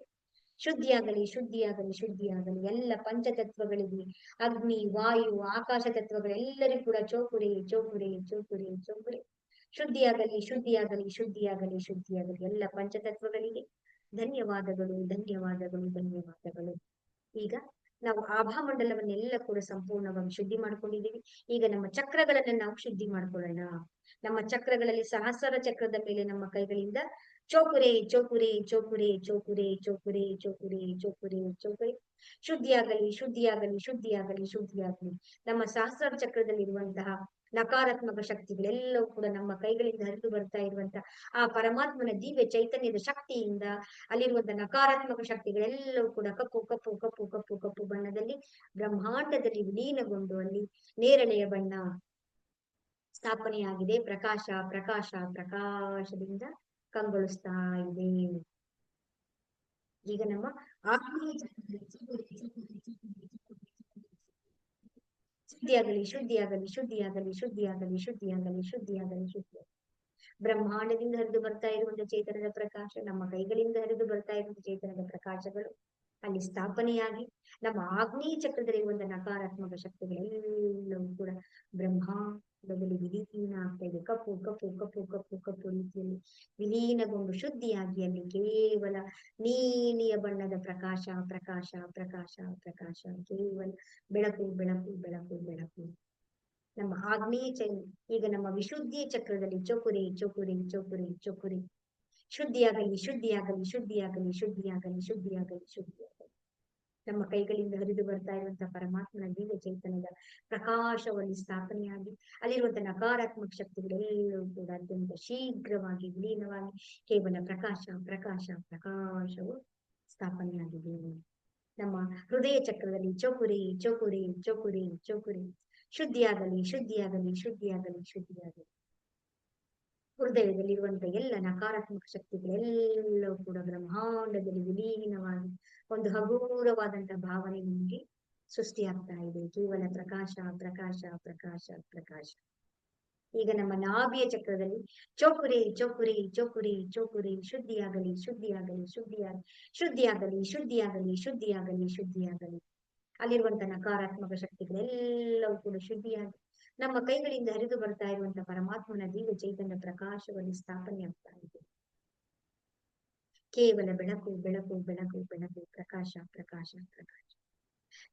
ಶುದ್ಧಿಯಾಗಲಿ ಶುದ್ಧಿಯಾಗಲಿ ಶುದ್ಧಿಯಾಗಲಿ. ಎಲ್ಲ ಪಂಚತತ್ವಗಳಿಗೆ, ಅಗ್ನಿ ವಾಯು ಆಕಾಶ ತತ್ವಗಳೆಲ್ಲರಿಗೂ ಕೂಡ ಚೋಕುರೆ ಚೋಕುರೆ ಚೋಕುರೆ ಚೋಕುರೆ ಶುದ್ಧಿಯಾಗಲಿ ಶುದ್ಧಿಯಾಗಲಿ ಶುದ್ಧಿಯಾಗಲಿ ಶುದ್ಧಿಯಾಗಲಿ. ಎಲ್ಲ ಪಂಚತತ್ವಗಳಿಗೆ ಧನ್ಯವಾದಗಳು ಧನ್ಯವಾದಗಳು ಧನ್ಯವಾದಗಳು. ಈಗ ನಾವು ಆಭಾಮಂಡಲವನ್ನೆಲ್ಲ ಕೂಡ ಸಂಪೂರ್ಣವಾಗಿ ಶುದ್ಧಿ ಮಾಡ್ಕೊಂಡಿದ್ದೀವಿ. ಈಗ ನಮ್ಮ ಚಕ್ರಗಳನ್ನ ನಾವು ಶುದ್ಧಿ ಮಾಡ್ಕೊಳ್ಳೋಣ. ನಮ್ಮ ಚಕ್ರಗಳಲ್ಲಿ ಸಹಸ್ರ ಚಕ್ರದ ಮೇಲೆ ನಮ್ಮ ಕೈಗಳಿಂದ ಚೋಕುರೆ ಚೋಕುರೆ ಚೋಕುರೆ ಚೋಕುರೆ ಚೋಕುರೆ ಚೋಕುರೆ ಚೋಕುರೆ ಚೋಕುರೆ ಶುದ್ಧಿಯಾಗಲಿ ಶುದ್ಧಿಯಾಗಲಿ ಶುದ್ಧಿಯಾಗಲಿ ಶುದ್ಧಿಯಾಗಲಿ. ನಮ್ಮ ಸಹಸ್ರ ಚಕ್ರದಲ್ಲಿರುವಂತಹ ನಕಾರಾತ್ಮಕ ಶಕ್ತಿಗಳೆಲ್ಲವೂ ಕೂಡ ನಮ್ಮ ಕೈಗಳಿಂದ ಹರಿದು ಬರ್ತಾ ಇರುವಂತಹ ಆ ಪರಮಾತ್ಮನ ದಿವ್ಯ ಚೈತನ್ಯದ ಶಕ್ತಿಯಿಂದ ಅಲ್ಲಿರುವಂತಹ ನಕಾರಾತ್ಮಕ ಶಕ್ತಿಗಳೆಲ್ಲವೂ ಕೂಡ ಕಪ್ಪು ಕಪ್ಪು ಕಪ್ಪು ಕಪ್ಪು ಕಪ್ಪು ಬಣ್ಣದಲ್ಲಿ ಬ್ರಹ್ಮಾಂಡದಲ್ಲಿ ವಿಲೀನಗೊಂಡು ಅಲ್ಲಿ ನೇರಳೆಯ ಬಣ್ಣ ಸ್ಥಾಪನೆಯಾಗಿದೆ. ಪ್ರಕಾಶ ಪ್ರಕಾಶ ಪ್ರಕಾಶದಿಂದ ಕಂಗೊಳಿಸ್ತಾ ಇದೆ. ಈಗ ನಮ್ಮ ಶುದ್ಧಿಯಾಗಲಿ ಶುದ್ಧಿಯಾಗಲಿ ಶುದ್ಧಿಯಾಗಲಿ ಶುದ್ಧಿಯಾಗಲಿ ಶುದ್ಧಿಯಾಗಲಿ ಶುದ್ಧಿಯಾಗಲಿ ಶುದ್ಧಿಯಾಗಲಿ. ಬ್ರಹ್ಮಾಂಡದಿಂದ ಹರಿದು ಬರ್ತಾ ಇರುವಂತಹ ಚೇತನದ ಪ್ರಕಾಶ, ನಮ್ಮ ಕೈಗಳಿಂದ ಹರಿದು ಬರ್ತಾ ಇರುವಂತಹ ಚೇತನದ ಪ್ರಕಾಶಗಳು ಅಲ್ಲಿ ಸ್ಥಾಪನೆಯಾಗಿ ನಮ್ಮ ಆಗ್ನೇಯ ಚಕ್ರದಲ್ಲಿರುವಂತಹ ನಕಾರಾತ್ಮಕ ಶಕ್ತಿಗಳೆಲ್ಲವೂ ಕೂಡ ಬ್ರಹ್ಮಾಂಡದಲ್ಲಿ ವಿಲೀನ ಆಗ್ತಾ ಇದೆ. ಕಪ್ಪು ಕಪ್ಪು ಕಪ್ಪು ಕಪ್ಪು ಕಪ್ಪು ರೀತಿಯಲ್ಲಿ ವಿಲೀನಗೊಂಡು ಶುದ್ಧಿಯಾಗಿ ಅಲ್ಲಿ ಕೇವಲ ನೀಲಿಯ ಬಣ್ಣದ ಪ್ರಕಾಶ ಪ್ರಕಾಶ ಪ್ರಕಾಶ ಪ್ರಕಾಶ, ಕೇವಲ ಬೆಳಕು ಬೆಳಕು ಬೆಳಕು ಬೆಳಕು. ನಮ್ಮ ಆಗ್ನೇಯ ಈಗ ನಮ್ಮ ವಿಶುದ್ಧಿಯ ಚಕ್ರದಲ್ಲಿ ಚೊಕುರೆ ಚೊಕುರೆ ಚೊಕುರೆ ಚೊಕುರೆ ಶುದ್ಧಿಯಾಗಲಿ ಶುದ್ಧಿಯಾಗಲಿ ಶುದ್ಧಿಯಾಗಲಿ ಶುದ್ಧಿಯಾಗಲಿ ಶುದ್ಧಿಯಾಗಲಿ ಶುದ್ಧಿಯಾಗಲಿ. ನಮ್ಮ ಕೈಗಳಿಂದ ಹರಿದು ಬರ್ತಾ ಇರುವಂತಹ ಪರಮಾತ್ಮನ ದಿವ್ಯ ಚೈತನ್ಯದ ಪ್ರಕಾಶವನ್ನು ಸ್ಥಾಪನೆಯಾಗಿ ಅಲ್ಲಿರುವಂತಹ ನಕಾರಾತ್ಮಕ ಶಕ್ತಿಗಳೆಲ್ಲವೂ ಕೂಡ ಅತ್ಯಂತ ಶೀಘ್ರವಾಗಿ ವಿಲೀನವಾಗಿ ಕೇವಲ ಪ್ರಕಾಶ ಪ್ರಕಾಶ ಪ್ರಕಾಶವು ಸ್ಥಾಪನೆಯಾಗಿದೆ. ನಮ್ಮ ಹೃದಯ ಚಕ್ರದಲ್ಲಿ ಚೌಕುರಿ ಚೌಕುರಿ ಚೌಕುರಿ ಚೌಕುರಿ ಶುದ್ಧಿಯಾಗಲಿ ಶುದ್ಧಿಯಾಗಲಿ ಶುದ್ಧಿಯಾಗಲಿ ಶುದ್ಧಿಯಾಗಲಿ. ಹೃದಯದಲ್ಲಿರುವಂತಹ ಎಲ್ಲ ನಕಾರಾತ್ಮಕ ಶಕ್ತಿಗಳೆಲ್ಲವೂ ಕೂಡ ಬ್ರಹ್ಮಾಂಡದಲ್ಲಿ ವಿಲೀನವಾಗಿ ಒಂದು ಹಗೂರವಾದಂತಹ ಭಾವನೆ ನಿಮಗೆ ಸೃಷ್ಟಿಯಾಗ್ತಾ ಇದೆ. ಕೇವಲ ಪ್ರಕಾಶ ಪ್ರಕಾಶ ಪ್ರಕಾಶ ಪ್ರಕಾಶ. ಈಗ ನಮ್ಮ ನಾಭಿಯ ಚಕ್ರದಲ್ಲಿ ಚೌಕುರಿ ಚೌಕುರಿ ಚೌಕುರಿ ಚೌಕುರಿ ಶುದ್ಧಿಯಾಗಲಿ ಶುದ್ಧಿಯಾಗಲಿ ಶುದ್ಧಿಯಾಗಲಿ ಶುದ್ಧಿಯಾಗಲಿ ಶುದ್ಧಿಯಾಗಲಿ ಶುದ್ಧಿಯಾಗಲಿ ಶುದ್ಧಿಯಾಗಲಿ. ಅಲ್ಲಿರುವಂತಹ ನಕಾರಾತ್ಮಕ ಶಕ್ತಿಗಳೆಲ್ಲವೂ ಕೂಡ ಶುದ್ಧಿಯಾಗಿ ನಮ್ಮ ಕೈಗಳಿಂದ ಹರಿದು ಬರ್ತಾ ಇರುವಂತಹ ಪರಮಾತ್ಮನ ದಿವ್ಯ ಚೈತನ್ಯ ಪ್ರಕಾಶವನ್ನು ಸ್ಥಾಪನೆ ಆಗ್ತಾ ಇದೆ. ಕೇವಲ ಬೆಳಕು ಬೆಳಕು ಬೆಳಕು ಬೆಳಕು ಪ್ರಕಾಶ ಪ್ರಕಾಶ ಪ್ರಕಾಶ.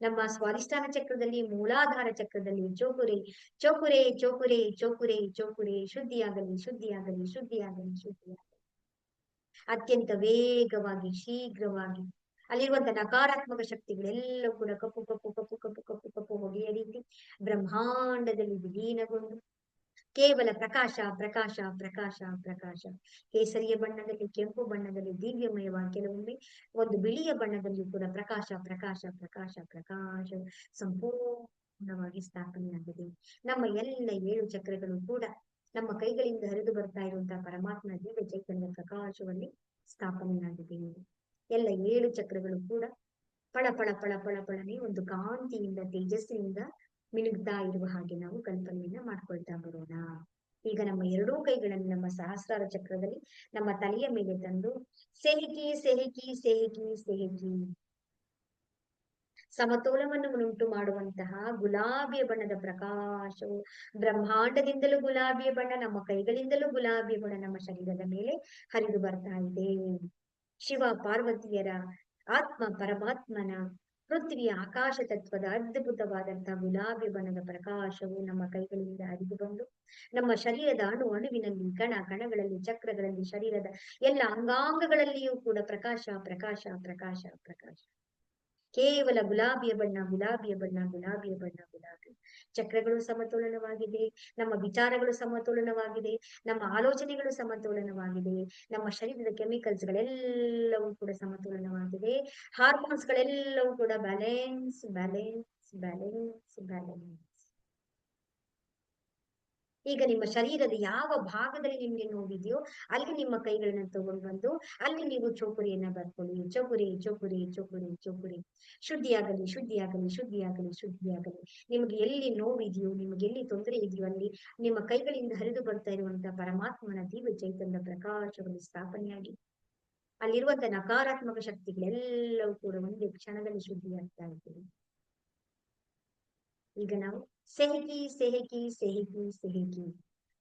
ನಮ್ಮ ಸ್ವಾಧಿಷ್ಠಾನ ಚಕ್ರದಲ್ಲಿ ಮೂಲಾಧಾರ ಚಕ್ರದಲ್ಲಿ ಚೌಕುರೆ ಚೌಕುರೆ ಚೌಕುರೆ ಚೌಕುರೆ ಚೌಕುರೆ ಶುದ್ಧಿಯಾಗಲಿ ಶುದ್ಧಿಯಾಗಲಿ ಶುದ್ಧಿಯಾಗಲಿ ಶುದ್ಧಿಯಾಗಲಿ. ಅತ್ಯಂತ ವೇಗವಾಗಿ ಶೀಘ್ರವಾಗಿ ಅಲ್ಲಿರುವಂತಹ ನಕಾರಾತ್ಮಕ ಶಕ್ತಿಗಳೆಲ್ಲವೂ ಕೂಡ ಕಪ್ಪು ಕಪ್ಪು ಕಪ್ಪು ಕಪ್ಪು ಕಪ್ಪು ಕಪ್ಪು ಹೊಗೆಯ ರೀತಿ ಬ್ರಹ್ಮಾಂಡದಲ್ಲಿ ವಿಲೀನಗೊಂಡು ಕೇವಲ ಪ್ರಕಾಶ ಪ್ರಕಾಶ ಪ್ರಕಾಶ ಪ್ರಕಾಶ. ಕೇಸರಿಯ ಬಣ್ಣದಲ್ಲಿ, ಕೆಂಪು ಬಣ್ಣದಲ್ಲಿ, ದಿವ್ಯಮಯವಾಗಿ, ಕೆಲವೊಮ್ಮೆ ಒಂದು ಬಿಳಿಯ ಬಣ್ಣದಲ್ಲಿ ಕೂಡ ಪ್ರಕಾಶ ಪ್ರಕಾಶ ಪ್ರಕಾಶ ಪ್ರಕಾಶ ಸಂಪೂರ್ಣವಾಗಿ ಸ್ಥಾಪನೆಯಾಗಿದೆ. ನಮ್ಮ ಎಲ್ಲ 7 ಚಕ್ರಗಳು ಕೂಡ ನಮ್ಮ ಕೈಗಳಿಂದ ಹರಿದು ಬರ್ತಾ ಇರುವಂತಹ ಪರಮಾತ್ಮನ ದಿವ್ಯ ಚೈತನ್ಯ ಪ್ರಕಾಶದಲ್ಲಿ ಸ್ಥಾಪನೆಯಾಗಿದೆ. ಎಲ್ಲ 7 ಚಕ್ರಗಳು ಕೂಡ ಪಳ ಪಳ ಪಳ ಪಳ ಪಳನೆ ಒಂದು ಕಾಂತಿಯಿಂದ ತೇಜಸ್ಸಿನಿಂದ ಮಿನುಗ್ತಾ ಇರುವ ಹಾಗೆ ನಾವು ಕಲ್ಪನೆಯನ್ನ ಮಾಡ್ಕೊಳ್ತಾ ಬರೋಣ. ಈಗ ನಮ್ಮ 2 ಕೈಗಳನ್ನು ನಮ್ಮ ಸಹಸ್ರಾರ ಚಕ್ರದಲ್ಲಿ ನಮ್ಮ ತಲೆಯ ಮೇಲೆ ತಂದು ಸೆಹಿಕಿ ಸೆಹಿಕಿ ಸೆಹಿಕಿ ಸೆಹಿಕಿ ಸಮತೋಲವನ್ನು ಉಂಟು ಮಾಡುವಂತಹ ಗುಲಾಬಿಯ ಬಣ್ಣದ ಪ್ರಕಾಶವು ಬ್ರಹ್ಮಾಂಡದಿಂದಲೂ ಗುಲಾಬಿಯ ಬಣ್ಣ, ನಮ್ಮ ಕೈಗಳಿಂದಲೂ ಗುಲಾಬಿಯ ಬಣ್ಣ ನಮ್ಮ ಶರೀರದ ಮೇಲೆ ಹರಿದು ಬರ್ತಾ ಇದೆ. ಶಿವ ಪಾರ್ವತಿಯರ ಆತ್ಮ ಪರಮಾತ್ಮನ ಪೃಥ್ವಿಯ ಆಕಾಶ ತತ್ವದ ಅದ್ಭುತವಾದಂತಹ ಗುಲಾಬಿ ಬಣ್ಣದ ಪ್ರಕಾಶವು ನಮ್ಮ ಕೈಗಳಿಂದ ಹರಿದು ಬಂದು ನಮ್ಮ ಶರೀರದ ಅಣುವಿನಲ್ಲಿ, ಕಣ ಕಣಗಳಲ್ಲಿ, ಚಕ್ರಗಳಲ್ಲಿ, ಶರೀರದ ಎಲ್ಲ ಅಂಗಾಂಗಗಳಲ್ಲಿಯೂ ಕೂಡ ಪ್ರಕಾಶ ಪ್ರಕಾಶ ಪ್ರಕಾಶ ಪ್ರಕಾಶ. ಕೇವಲ ಗುಲಾಬಿಯ ಬಣ್ಣ ಗುಲಾಬಿಯ ಬಣ್ಣ ಗುಲಾಬಿಯ ಬಣ್ಣ ಗುಲಾಬಿ. ಚಕ್ರಗಳು ಸಮತೋಲನವಾಗಿದೆ, ನಮ್ಮ ವಿಚಾರಗಳು ಸಮತೋಲನವಾಗಿದೆ, ನಮ್ಮ ಆಲೋಚನೆಗಳು ಸಮತೋಲನವಾಗಿದೆ, ನಮ್ಮ ಶರೀರದ ಕೆಮಿಕಲ್ಸ್ ಗಳೆಲ್ಲವೂ ಕೂಡ ಸಮತೋಲನವಾಗಿದೆ, ಹಾರ್ಮೋನ್ಸ್ ಗಳೆಲ್ಲವೂ ಕೂಡ ಬ್ಯಾಲೆನ್ಸ್ ಬ್ಯಾಲೆನ್ಸ್ ಬ್ಯಾಲೆನ್ಸ್ ಬ್ಯಾಲೆನ್ಸ್. ಈಗ ನಿಮ್ಮ ಶರೀರದ ಯಾವ ಭಾಗದಲ್ಲಿ ನಿಮ್ಗೆ ನೋವಿದೆಯೋ ಅಲ್ಲಿ ನಿಮ್ಮ ಕೈಗಳನ್ನ ತಗೊಂಡು ಬಂದು ಅಲ್ಲಿ ನೀವು ಚೌಕುರಿಯನ್ನ ಬರ್ಕೊಳ್ಳಿ. ಚೌಕುರಿ ಚೌಕುರಿ ಚೌಕುರಿ ಚೌಕುರಿ. ಶುದ್ಧಿಯಾಗಲಿ ಶುದ್ಧಿಯಾಗಲಿ ಶುದ್ಧಿಯಾಗಲಿ ಶುದ್ಧಿಯಾಗಲಿ. ನಿಮ್ಗೆ ಎಲ್ಲಿ ನೋವಿದೆಯೋ, ನಿಮ್ಗೆ ಎಲ್ಲಿ ತೊಂದರೆ ಇದೆಯೋ ಅಲ್ಲಿ ನಿಮ್ಮ ಕೈಗಳಿಂದ ಹರಿದು ಬರ್ತಾ ಇರುವಂತಹ ಪರಮಾತ್ಮನ ದಿವ್ಯ ಚೈತನ್ಯ ಪ್ರಕಾಶವನ್ನು ಸ್ಥಾಪನೆಯಾಗಿ ಅಲ್ಲಿರುವಂತಹ ನಕಾರಾತ್ಮಕ ಶಕ್ತಿಗಳೆಲ್ಲವೂ ಕೂಡ ಒಂದೇ ಕ್ಷಣದಲ್ಲಿ ಶುದ್ಧಿಯಾಗ್ತಾ ಇದ್ದೀವಿ. ಈಗ ನಾವು ಸೆಹಕಿ ಸೆಹಕಿ ಸೆಹಕಿ ಸೆಹಕಿ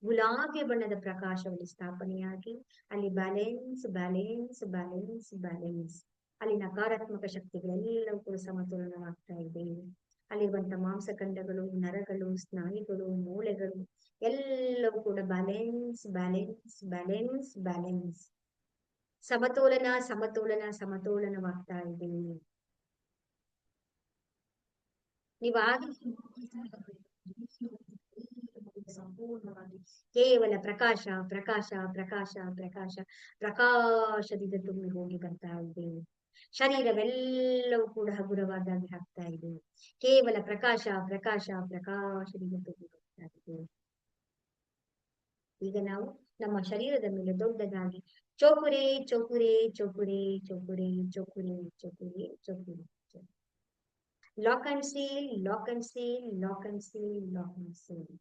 ಗುಲಾಬಿ ಬಣ್ಣದ ಪ್ರಕಾಶವನ್ನು ಸ್ಥಾಪನೆಯಾಗಿ ಅಲ್ಲಿ ಬ್ಯಾಲೆನ್ಸ್ ಬ್ಯಾಲೆನ್ಸ್ ಬ್ಯಾಲೆನ್ಸ್ ಬ್ಯಾಲೆನ್ಸ್. ಅಲ್ಲಿ ನಕಾರಾತ್ಮಕ ಶಕ್ತಿಗಳೆಲ್ಲವೂ ಕೂಡ ಸಮತೋಲನವಾಗ್ತಾ ಇದೆ. ಅಲ್ಲಿರುವಂತಹ ಮಾಂಸಖಂಡಗಳು, ನರಗಳು, ಸ್ನಾಯುಗಳು, ಮೂಳೆಗಳು ಎಲ್ಲವೂ ಕೂಡ ಬ್ಯಾಲೆನ್ಸ್ ಬ್ಯಾಲೆನ್ಸ್ ಬ್ಯಾಲೆನ್ಸ್ ಬ್ಯಾಲೆನ್ಸ್. ಸಮತೋಲನ ಸಮತೋಲನ ಸಮತೋಲನವಾಗ್ತಾ ಇದೆ. ಸಂಪೂರ್ಣವಾಗಿ ಕೇವಲ ಪ್ರಕಾಶ ಪ್ರಕಾಶ ಪ್ರಕಾಶ ಪ್ರಕಾಶ ಪ್ರಕಾಶದಿಂದ ತುಂಬಿ ಹೋಗಿ ಬರ್ತಾ ಇದೆ. ಶರೀರವೆಲ್ಲವೂ ಕೂಡ ಹಗುರವಾದಾಗಿ ಆಗ್ತಾ ಇದೆ. ಕೇವಲ ಪ್ರಕಾಶ ಪ್ರಕಾಶ ಪ್ರಕಾಶದಿಂದ ತುಂಬಿ ಬರ್ತಾ ಇದೆ. ಈಗ ನಾವು ನಮ್ಮ ಶರೀರದ ಮೇಲೆ ದೊಡ್ಡದಾಗಿ ಚೌಕುರೆ ಚೌಕುರೆ ಚೌಕುರೆ ಚೌಕುರೆ ಚೌಕುರೆ ಚೌಕುರೆ ಚೌಕುರೆ. Lock and seal lock and seal lock and seal lock and seal.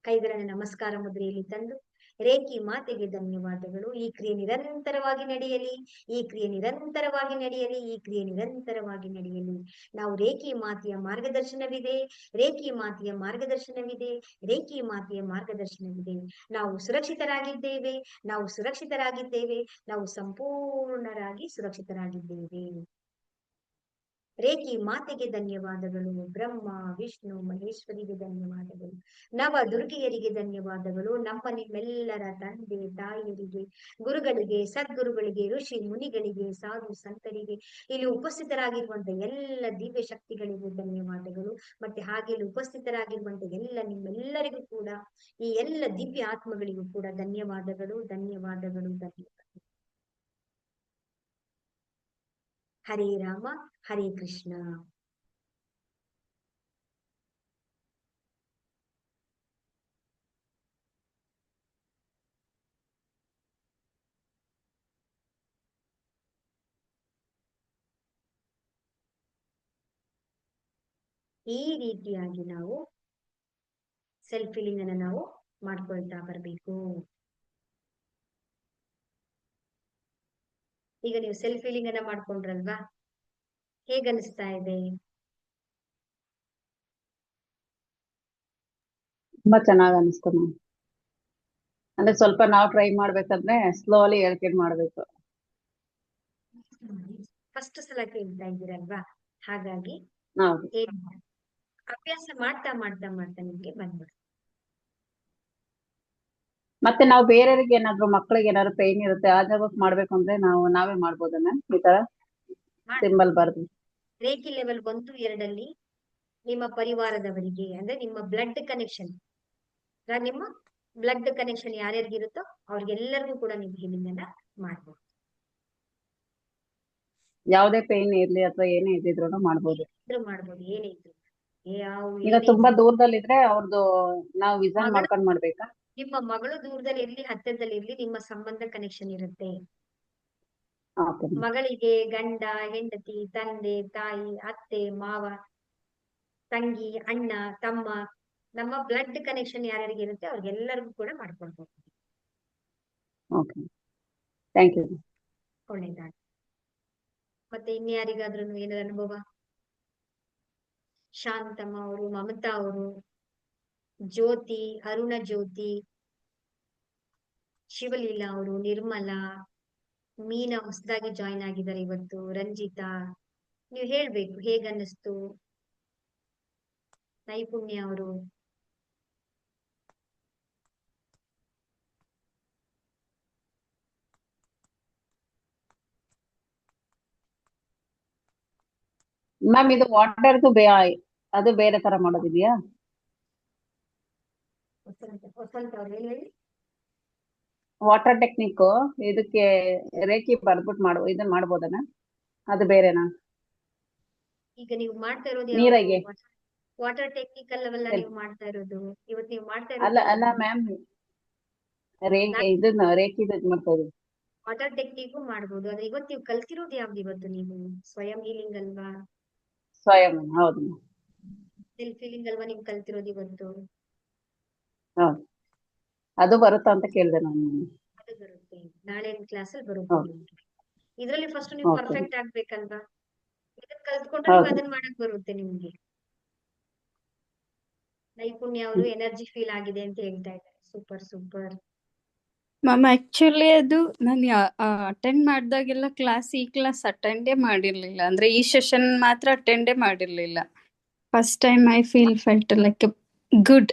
ಕೈಗಳನ್ನು ನಮಸ್ಕಾರ ಮುದ್ರೆಯಲ್ಲಿ ತಂದು ರೇಖಿ ಮಾತೆಗೆ ಧನ್ಯವಾದಗಳು. ಈ ಕ್ರಿಯೆ ನಿರಂತರವಾಗಿ ನಡೆಯಲಿ, ಈ ಕ್ರಿಯೆ ನಿರಂತರವಾಗಿ ನಡೆಯಲಿ, ಈ ಕ್ರಿಯೆ ನಿರಂತರವಾಗಿ ನಡೆಯಲಿ. ನಾವು ರೇಖಿ ಮಾತೆಯ ಮಾರ್ಗದರ್ಶನವಿದೆ, ರೇಖಿ ಮಾತೆಯ ಮಾರ್ಗದರ್ಶನವಿದೆ, ರೇಖಿ ಮಾತೆಯ ಮಾರ್ಗದರ್ಶನವಿದೆ. ನಾವು ಸುರಕ್ಷಿತರಾಗಿದ್ದೇವೆ, ನಾವು ಸುರಕ್ಷಿತರಾಗಿದ್ದೇವೆ, ನಾವು ಸಂಪೂರ್ಣರಾಗಿ ಸುರಕ್ಷಿತರಾಗಿದ್ದೇವೆ. ರೇಖಿ ಮಾತೆಗೆ ಧನ್ಯವಾದಗಳು. ಬ್ರಹ್ಮ ವಿಷ್ಣು ಮಹೇಶ್ವರಿಗೆ ಧನ್ಯವಾದಗಳು. ನವ ದುರ್ಗೆಯರಿಗೆ ಧನ್ಯವಾದಗಳು. ನಮ್ಮ ನಿಮ್ಮೆಲ್ಲರ ತಂದೆ ತಾಯಿಯರಿಗೆ, ಗುರುಗಳಿಗೆ, ಸದ್ಗುರುಗಳಿಗೆ, ಋಷಿ ಮುನಿಗಳಿಗೆ, ಸಾಧು ಸಂತರಿಗೆ, ಇಲ್ಲಿ ಉಪಸ್ಥಿತರಾಗಿರುವಂತಹ ಎಲ್ಲ ದಿವ್ಯ ಶಕ್ತಿಗಳಿಗೂ ಧನ್ಯವಾದಗಳು. ಮತ್ತೆ ಹಾಗೆ ಇಲ್ಲಿ ಉಪಸ್ಥಿತರಾಗಿರುವಂತಹ ಎಲ್ಲ ನಿಮ್ಮೆಲ್ಲರಿಗೂ ಕೂಡ, ಈ ಎಲ್ಲ ದಿವ್ಯ ಆತ್ಮಗಳಿಗೂ ಕೂಡ ಧನ್ಯವಾದಗಳು ಧನ್ಯವಾದಗಳು ಧನ್ಯವಾದಗಳು. ಹರೇ ರಾಮ ಹರೇ ಕೃಷ್ಣ. ಈ ರೀತಿಯಾಗಿ ನಾವು ಸೆಲ್ಫ್ ಫೀಲಿಂಗ್ ಅನ್ನ ನಾವು ಮಾಡ್ಕೊಳ್ತಾ ಬರಬೇಕು. ಈಗ ನೀವು ಸೆಲ್ಫ್ ಫೀಲಿಂಗ್ ಅನ್ನ ಮಾಡ್ಕೊಂಡ್ರಲ್ವಾ, ಹೇಗನ್ನಿಸ್ತಾ ಇದೆ?
ತುಂಬಾ ಚೆನ್ನಾಗ್ ಅನಿಸ್ತು ಮ್ಯಾಮ್. ಅಂದ್ರೆ ಸ್ವಲ್ಪ ನಾವು ಟ್ರೈ ಮಾಡ್ಬೇಕಂದ್ರೆ ಸ್ಲೋಲಿ ಹೇಳ್ಕೊಂಡ್ ಮಾಡ್ಬೇಕು.
ಫಸ್ಟ್ ಸಲ ಕೇಳ್ತಾ ಇದ್ದೀರಲ್ವಾ, ಹಾಗಾಗಿ
ಹೌದು.
ಅಭ್ಯಾಸ ಮಾಡ್ತಾ ಮಾಡ್ತಾ ಮಾಡ್ತಾ ನಿಮ್ಗೆ ಬಂದ್ಬಿಡುತ್ತೆ.
ಮತ್ತೆ ನಾವು ಬೇರೆಯವ್ರಿಗೆ ಏನಾದ್ರು ಮಕ್ಳಿಗೆ ಏನಾದ್ರು ಪೈನ್ ಇರುತ್ತೆ ಆ ಜಾಗಕ್ಕೆ ಮಾಡ್ಬೇಕು ಅಂದ್ರೆ ನಾವೇ ಮಾಡ್ಬೋದಾ ಮ್ಯಾಮ್? ಈ ತರ ಸಿಂಬಲ್ ಬರ್ದು
ರೇಖಿ ಲೆವೆಲ್ 1, 2 ನಿಮ್ಮ ಪರಿವಾರದವರಿಗೆ, ಅಂದ್ರೆ ನಿಮ್ಮ ಬ್ಲಡ್ ಕನೆಕ್ಷನ್, ನಿಮ್ಮ ಬ್ಲಡ್ ಕನೆಕ್ಷನ್ ಯಾರ್ಯಾರಿಗಿರುತ್ತೋ ಅವ್ರಿಗೆಲ್ಲರಿಗೂ ಕೂಡ ನೀವು ಹೀಲಿಂಗ್ ಅನ್ನ ಮಾಡ್ಬೋದು.
ಯಾವುದೇ ಪೈನ್ ಇರ್ಲಿ ಅಥವಾ ಏನೇ ಇದ್ದಿದ್ರು ಮಾಡ್ಬೋದು.
ಮಾಡ್ಬೋದು, ಏನೇ ಇದ್ರು.
ಈಗ ತುಂಬಾ ದೂರದಲ್ಲಿದ್ರೆ ಅವ್ರದ್ದು ನಾವು ವಿಸನ್ ಮಾಡ್ಕೊಂಡ್ ಮಾಡ್ಬೇಕಾ?
ನಿಮ್ಮ ಮಗಳು ದೂರದಲ್ಲಿ ಇರ್ಲಿ ಹತ್ತಿರದಲ್ಲಿ ಇರ್ಲಿ, ನಿಮ್ಮ ಸಂಬಂಧ ಕನೆಕ್ಷನ್ ಇರುತ್ತೆ. ಮಗಳಿಗೆ ಗಂಡ, ಹೆಂಡತಿ, ತಂದೆ, ತಾಯಿ, ಅತ್ತೆ, ಮಾವ, ತಂಗಿ, ಅಣ್ಣ, ತಮ್ಮ, ನಮ್ಮ ಬ್ಲಡ್ ಕನೆಕ್ಷನ್ ಯಾರ್ಯಾರಿಗೆ ಇರುತ್ತೆ ಅವ್ರಿಗೆಲ್ಲರಿಗೂ ಕೂಡ ಮಾಡ್ಕೊಳ್ಬಹುದು.
Thank you.
ಒಳ್ಳೆಯದಾಗಿ. ಮತ್ತೆ ಇನ್ಯಾರಿಗಾದ್ರೂ ಏನಾದ್ರು ಅನುಭವ? ಶಾಂತಮ್ಮ ಅವರು, ಮಮತಾ ಅವರು, ಜ್ಯೋತಿ, ಅರುಣ ಜ್ಯೋತಿ, ಶಿವಲೀಲಾ ಅವರು, ನಿರ್ಮಲಾ, ಮೀನಾ ಹೊಸದಾಗಿ ಜಾಯಿನ್ ಆಗಿದ್ದಾರೆ ಇವತ್ತು, ರಂಜಿತಾ, ನೀವು ಹೇಳ್ಬೇಕು ಹೇಗನ್ನಿಸ್ತು. ನೈಪುಣ್ಯ ಅವರು,
ಮ್ಯಾಮ್ ಇದು ವಾಟರ್ದು ಅದು ಬೇರೆ ತರ ಮಾಡೋದಿದ್ಯಾ? ವಾಟರ್ ಟೆಕ್ನಿಕ್ ಇದಕ್ಕೆ ರೇಖಿ ಬರ್ಬಿಟ್ಟು ಇದನ್ನ ಮಾಡ್ಬೋದನ? ಅದು ಬೇರೆನಾ?
ಈಗ ನೀವು ಮಾಡ್ತಾ ಇರೋದು
ನೀರಿಗೆ
ವಾಟರ್ ಟೆಕ್ನಿಕಲ್ ಅವೆಲ್ಲ
ಎಲ್-
ನೀವು ಮಾಡ್ತಾ ಇರೋದು, ಇವತ್ತು ನೀವು ಮಾಡ್ತಾ
ಅಲ್ಲ
ಇರೋದು
ಅಲ್ಲ ಮ್ಯಾಮ್, ಇದನ್ನ ರೇಖಿ ಮಾಡ್ತಾ ಇದೀವಿ.
ವಾಟರ್ ಟೆಕ್ನಿಕ್ ಮಾಡ್ಬೋದು. ಆದ್ರೆ ಇವತ್ತು ನೀವು ಕಲ್ತಿರೋದು ಯಾವ್ದು? ಇವತ್ತು ನೀವು ಸ್ವಯಂ ಹೀಲಿಂಗ್ ಅಲ್ವಾ,
ಸ್ವಯಂ, ಹೌದು ಮ್ಯಾಮ್,
ಸೆಲ್ಫ್ ಹೀಲಿಂಗ್ ಅಲ್ವಾ ನೀವು ಕಲ್ತಿರೋದು ಇವತ್ತು?
ಹೌದು. ಅದು ಬರುತ್ತಾ ಅಂತ ಕೇಳಿದೆ ನಾನು.
ಅದು ಬರುತ್ತೆ, ನಾಳೆ ಕ್ಲಾಸ್ ಅಲ್ಲಿ ಬರುತ್ತೆ
ಹೌದು.
ನಿಮ್ಗೆ. ಇದ್ರಲ್ಲಿ ಫಸ್ಟ್ ನೀವು
ಓಕೆ.
ಪರ್ಫೆಕ್ಟ್ ಆಗ್ಬೇಕಲ್ವಾ? ಇದನ್ನ ಕಲ್ತ್ಕೊಂಡ್ರೆ ನೀವು
ಹೌದು.
ಅದನ್ನ ಮಾಡಕ್ ಬರುತ್ತೆ ನಿಮ್ಗೆ. ನೈಪುಣ್ಯ ಅವರು ಎನರ್ಜಿ ಫೀಲ್ ಆಗಿದೆ ಅಂತ ಹೇಳ್ತಾ ಇದ್ದಾರೆ. Super super.
ಮ್ಯಾಮ್ ಆಕ್ಚುಲಿ ಅದು ನಾನು ಅಟೆಂಡ್ ಮಾಡಿದಾಗೆಲ್ಲ ಈ ಕ್ಲಾಸ್ ಅಟೆಂಡೇ ಮಾಡಿರ್ಲಿಲ್ಲ. ಅಂದ್ರೆ ಈ ಸೆಷನ್ ಮಾತ್ರ ಅಟೆಂಡೇ ಮಾಡಿರ್ಲಿಲ್ಲ. First time I felt like good.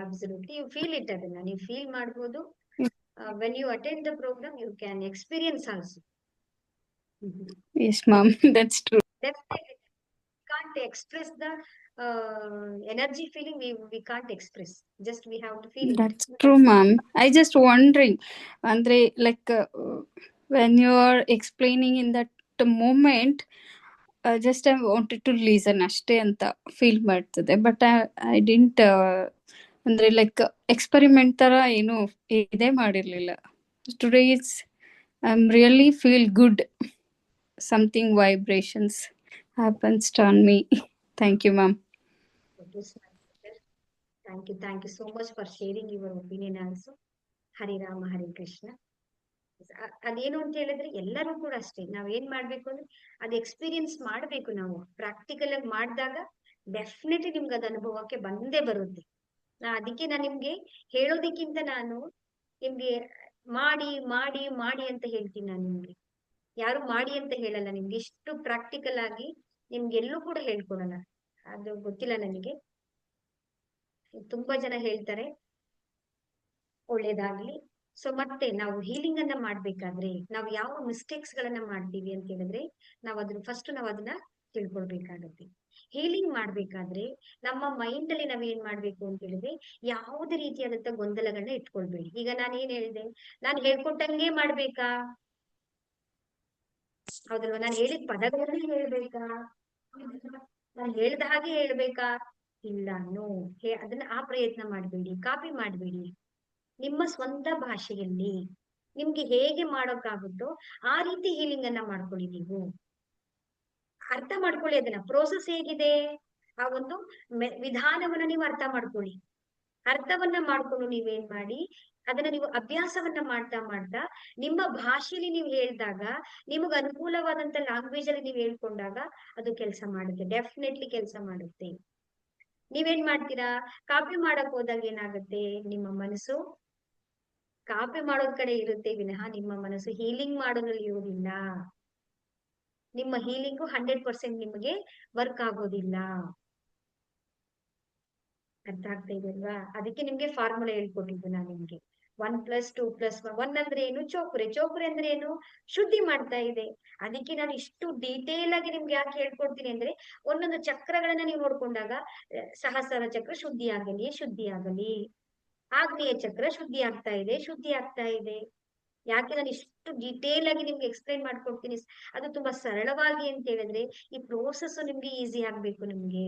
Absolutely, you feel it. ಅದನ್ನ ನೀವು ಫೀಲ್ ಮಾಡ್ಬೋದು. When you attend the program, you can experience also.
Yes, ma'am, that's true.
Definitely, can't express the energy feeling. We can't express. Just we have to feel it.
That's true, ma'am. I just wondering, andre like when you are explaining in that moment, just I wanted to listen ಅಷ್ಟೇ ಅಂತ ಫೀಲ್ ಮಾಡ್ತದೆ. ಬಟ್ ಐ ಡಿಂಟ್ ಅಂದ್ರೆ ಲೈಕ್ ಎಕ್ಸ್ಪೆರಿಮೆಂಟ್ ತರ ಏನು ಇದೇ ಮಾಡಿರ್ಲಿಲ್ಲ. Today it's I am really feel good. Something vibrations happens on me. Thank you, ma'am.
Thank you so much for sharing your opinion also. Hari Rama, Hari Krishna. ಅದೇನು ಅಂತ ಹೇಳಿದ್ರೆ ಎಲ್ಲರೂ ಕೂಡ ಅಷ್ಟೇ, ನಾವ್ ಏನ್ ಮಾಡ್ಬೇಕು ಅಂದ್ರೆ ಅದ್ ಎಕ್ಸ್ಪೀರಿಯನ್ಸ್ ಮಾಡ್ಬೇಕು. ನಾವು ಪ್ರಾಕ್ಟಿಕಲ್ ಆಗಿ ಮಾಡಿದಾಗ ಡೆಫಿನೆಟ್ಲಿ ನಿಮ್ಗೆ ಅದ್ ಅನುಭವಕ್ಕೆ ಬಂದೇ ಬರುತ್ತೆ. ಅದಕ್ಕೆ ನಾನು ನಿಮ್ಗೆ ಹೇಳೋದಕ್ಕಿಂತ ನಾನು ನಿಮ್ಗೆ ಮಾಡಿ ಮಾಡಿ ಮಾಡಿ ಅಂತ ಹೇಳ್ತೀನಿ. ನಾನು ನಿಮ್ಗೆ ಯಾರು ಮಾಡಿ ಅಂತ ಹೇಳಲ್ಲ, ನಿಮ್ಗೆ ಇಷ್ಟು ಪ್ರಾಕ್ಟಿಕಲ್ ಆಗಿ ನಿಮ್ಗೆ ಎಲ್ಲೂ ಕೂಡ ಹೇಳ್ಕೊಡಲ್ಲ. ಅದು ಗೊತ್ತಿಲ್ಲ ನನಗೆ. ತುಂಬಾ ಜನ ಹೇಳ್ತಾರೆ ಒಳ್ಳೇದಾಗ್ಲಿ. ಸೊ ಮತ್ತೆ ನಾವು ಹೀಲಿಂಗ್ ಅನ್ನ ಮಾಡ್ಬೇಕಾದ್ರೆ ನಾವು ಯಾವ ಮಿಸ್ಟೇಕ್ಸ್ ಗಳನ್ನ ಮಾಡ್ತೀವಿ ಅಂತ ಹೇಳಿದ್ರೆ ನಾವು ಅದನ್ನ ತಿಳ್ಕೊಳ್ಬೇಕಾಗತ್ತೆ. ಹೀಲಿಂಗ್ ಮಾಡ್ಬೇಕಾದ್ರೆ ನಮ್ಮ ಮೈಂಡ್ ಅಲ್ಲಿ ನಾವ್ ಏನ್ ಮಾಡ್ಬೇಕು ಅಂತ ಹೇಳಿದ್ರೆ ಯಾವುದೇ ರೀತಿಯಾದಂತ ಗೊಂದಲಗಳನ್ನ ಇಟ್ಕೊಳ್ಬೇಡಿ. ಈಗ ನಾನು ಏನ್ ಹೇಳಿದೆ, ನಾನು ಹೇಳ್ಕೊಟ್ಟಂಗೆ ಮಾಡ್ಬೇಕಾ? ಹೌದಲ್ವಾ? ನಾನು ಹೇಳಿದ ಪದಗಳನ್ನೇ ಹೇಳ್ಬೇಕಾ? ನಾನು ಹೇಳ್ದ ಹಾಗೆ ಹೇಳ್ಬೇಕಾ? ಇಲ್ಲ, ನೋ. ಅದನ್ನ ಆ ಪ್ರಯತ್ನ ಮಾಡ್ಬೇಡಿ, ಕಾಪಿ ಮಾಡ್ಬೇಡಿ. ನಿಮ್ಮ ಸ್ವಂತ ಭಾಷೆಯಲ್ಲಿ ನಿಮ್ಗೆ ಹೇಗೆ ಮಾಡೋಕ್ಕಾಗುತ್ತೋ ಆ ರೀತಿ ಹೀಲಿಂಗ್ ಅನ್ನ ಮಾಡ್ಕೊಳ್ಳಿ. ನೀವು ಅರ್ಥ ಮಾಡ್ಕೊಳ್ಳಿ ಅದನ್ನ. ಪ್ರೋಸೆಸ್ ಹೇಗಿದೆ, ಆ ಒಂದು ವಿಧಾನವನ್ನ ನೀವು ಅರ್ಥ ಮಾಡ್ಕೊಳ್ಳಿ. ಅರ್ಥವನ್ನ ಮಾಡ್ಕೊಂಡು ನೀವೇನ್ ಮಾಡಿ, ಅದನ್ನ ನೀವು ಅಭ್ಯಾಸವನ್ನ ಮಾಡ್ತಾ ಮಾಡ್ತಾ ನಿಮ್ಮ ಭಾಷೆಯಲ್ಲಿ ನೀವು ಹೇಳಿದಾಗ, ನಿಮಗ್ ಅನುಕೂಲವಾದಂತ ಲ್ಯಾಂಗ್ವೇಜ್ ಅಲ್ಲಿ ನೀವು ಹೇಳ್ಕೊಂಡಾಗ ಅದು ಕೆಲಸ ಮಾಡುತ್ತೆ, ಡೆಫಿನೆಟ್ಲಿ ಕೆಲಸ ಮಾಡುತ್ತೆ. ನೀವೇನ್ ಮಾಡ್ತೀರಾ, ಕಾಪಿ ಮಾಡಕ್ ಹೋದಾಗ ಏನಾಗುತ್ತೆ, ನಿಮ್ಮ ಮನಸ್ಸು ಕಾಪಿ ಮಾಡೋದ್ ಕಡೆ ಇರುತ್ತೆ ವಿನಃ ನಿಮ್ಮ ಮನಸ್ಸು ಹೀಲಿಂಗ್ ಮಾಡೋದ್ರಲ್ಲಿ ಇರುವುದಿಲ್ಲ. ನಿಮ್ಮ ಹೀಲಿಂಗು 100% ನಿಮಗೆ ವರ್ಕ್ ಆಗೋದಿಲ್ಲ. ಅರ್ಥ ಆಗ್ತಾ ಇದೆ ಅಲ್ವಾ? ಅದಕ್ಕೆ ನಿಮ್ಗೆ ಫಾರ್ಮುಲಾ ಹೇಳ್ಕೊಟ್ಟಿದ್ದು ನಾನು ನಿಮ್ಗೆ. 1+2+1 ಅಂದ್ರೆ ಏನು? ಚೋಕ್ರೆ ಅಂದ್ರೆ ಏನು? ಶುದ್ಧಿ ಮಾಡ್ತಾ ಇದೆ. ಅದಕ್ಕೆ ನಾನು ಇಷ್ಟು ಡೀಟೇಲ್ ಆಗಿ ನಿಮ್ಗೆ ಯಾಕೆ ಹೇಳ್ಕೊಡ್ತೀನಿ ಅಂದ್ರೆ, ಒಂದೊಂದು ಚಕ್ರಗಳನ್ನ ನೀವು ನೋಡ್ಕೊಂಡಾಗ ಸಹಸ್ರ ಚಕ್ರ ಶುದ್ಧಿ ಆಗಲಿ, ಆಗ್ನೇಯ ಚಕ್ರ ಶುದ್ಧಿ ಆಗ್ತಾ ಇದೆ. ಯಾಕೆ ನಾನು ಇಷ್ಟು ಡೀಟೇಲ್ ಆಗಿ ನಿಮ್ಗೆ ಎಕ್ಸ್ಪ್ಲೈನ್ ಮಾಡ್ಕೊಡ್ತೀನಿ? ಅದು ತುಂಬಾ ಸರಳವಾಗಿ ಅಂತ ಹೇಳಿದ್ರೆ ಈ ಪ್ರೋಸೆಸ್ ನಿಮ್ಗೆ ಈಸಿ ಆಗ್ಬೇಕು. ನಿಮ್ಗೆ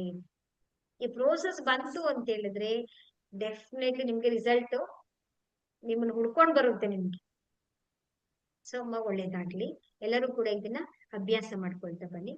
ಈ ಪ್ರೋಸೆಸ್ ಬಂತು ಅಂತ ಹೇಳಿದ್ರೆ ಡೆಫಿನೆಟ್ಲಿ ನಿಮ್ಗೆ ರಿಸಲ್ಟ್ ನಿಮ್ಮನ್ನ ಹುಡ್ಕೊಂಡ್ ಬರುತ್ತೆ ನಿಮ್ಗೆ. ಸೊ ಒಳ್ಳೇದಾಗ್ಲಿ. ಎಲ್ಲರೂ ಕೂಡ ಇದನ್ನ ಅಭ್ಯಾಸ ಮಾಡ್ಕೊಳ್ತಾ ಬನ್ನಿ.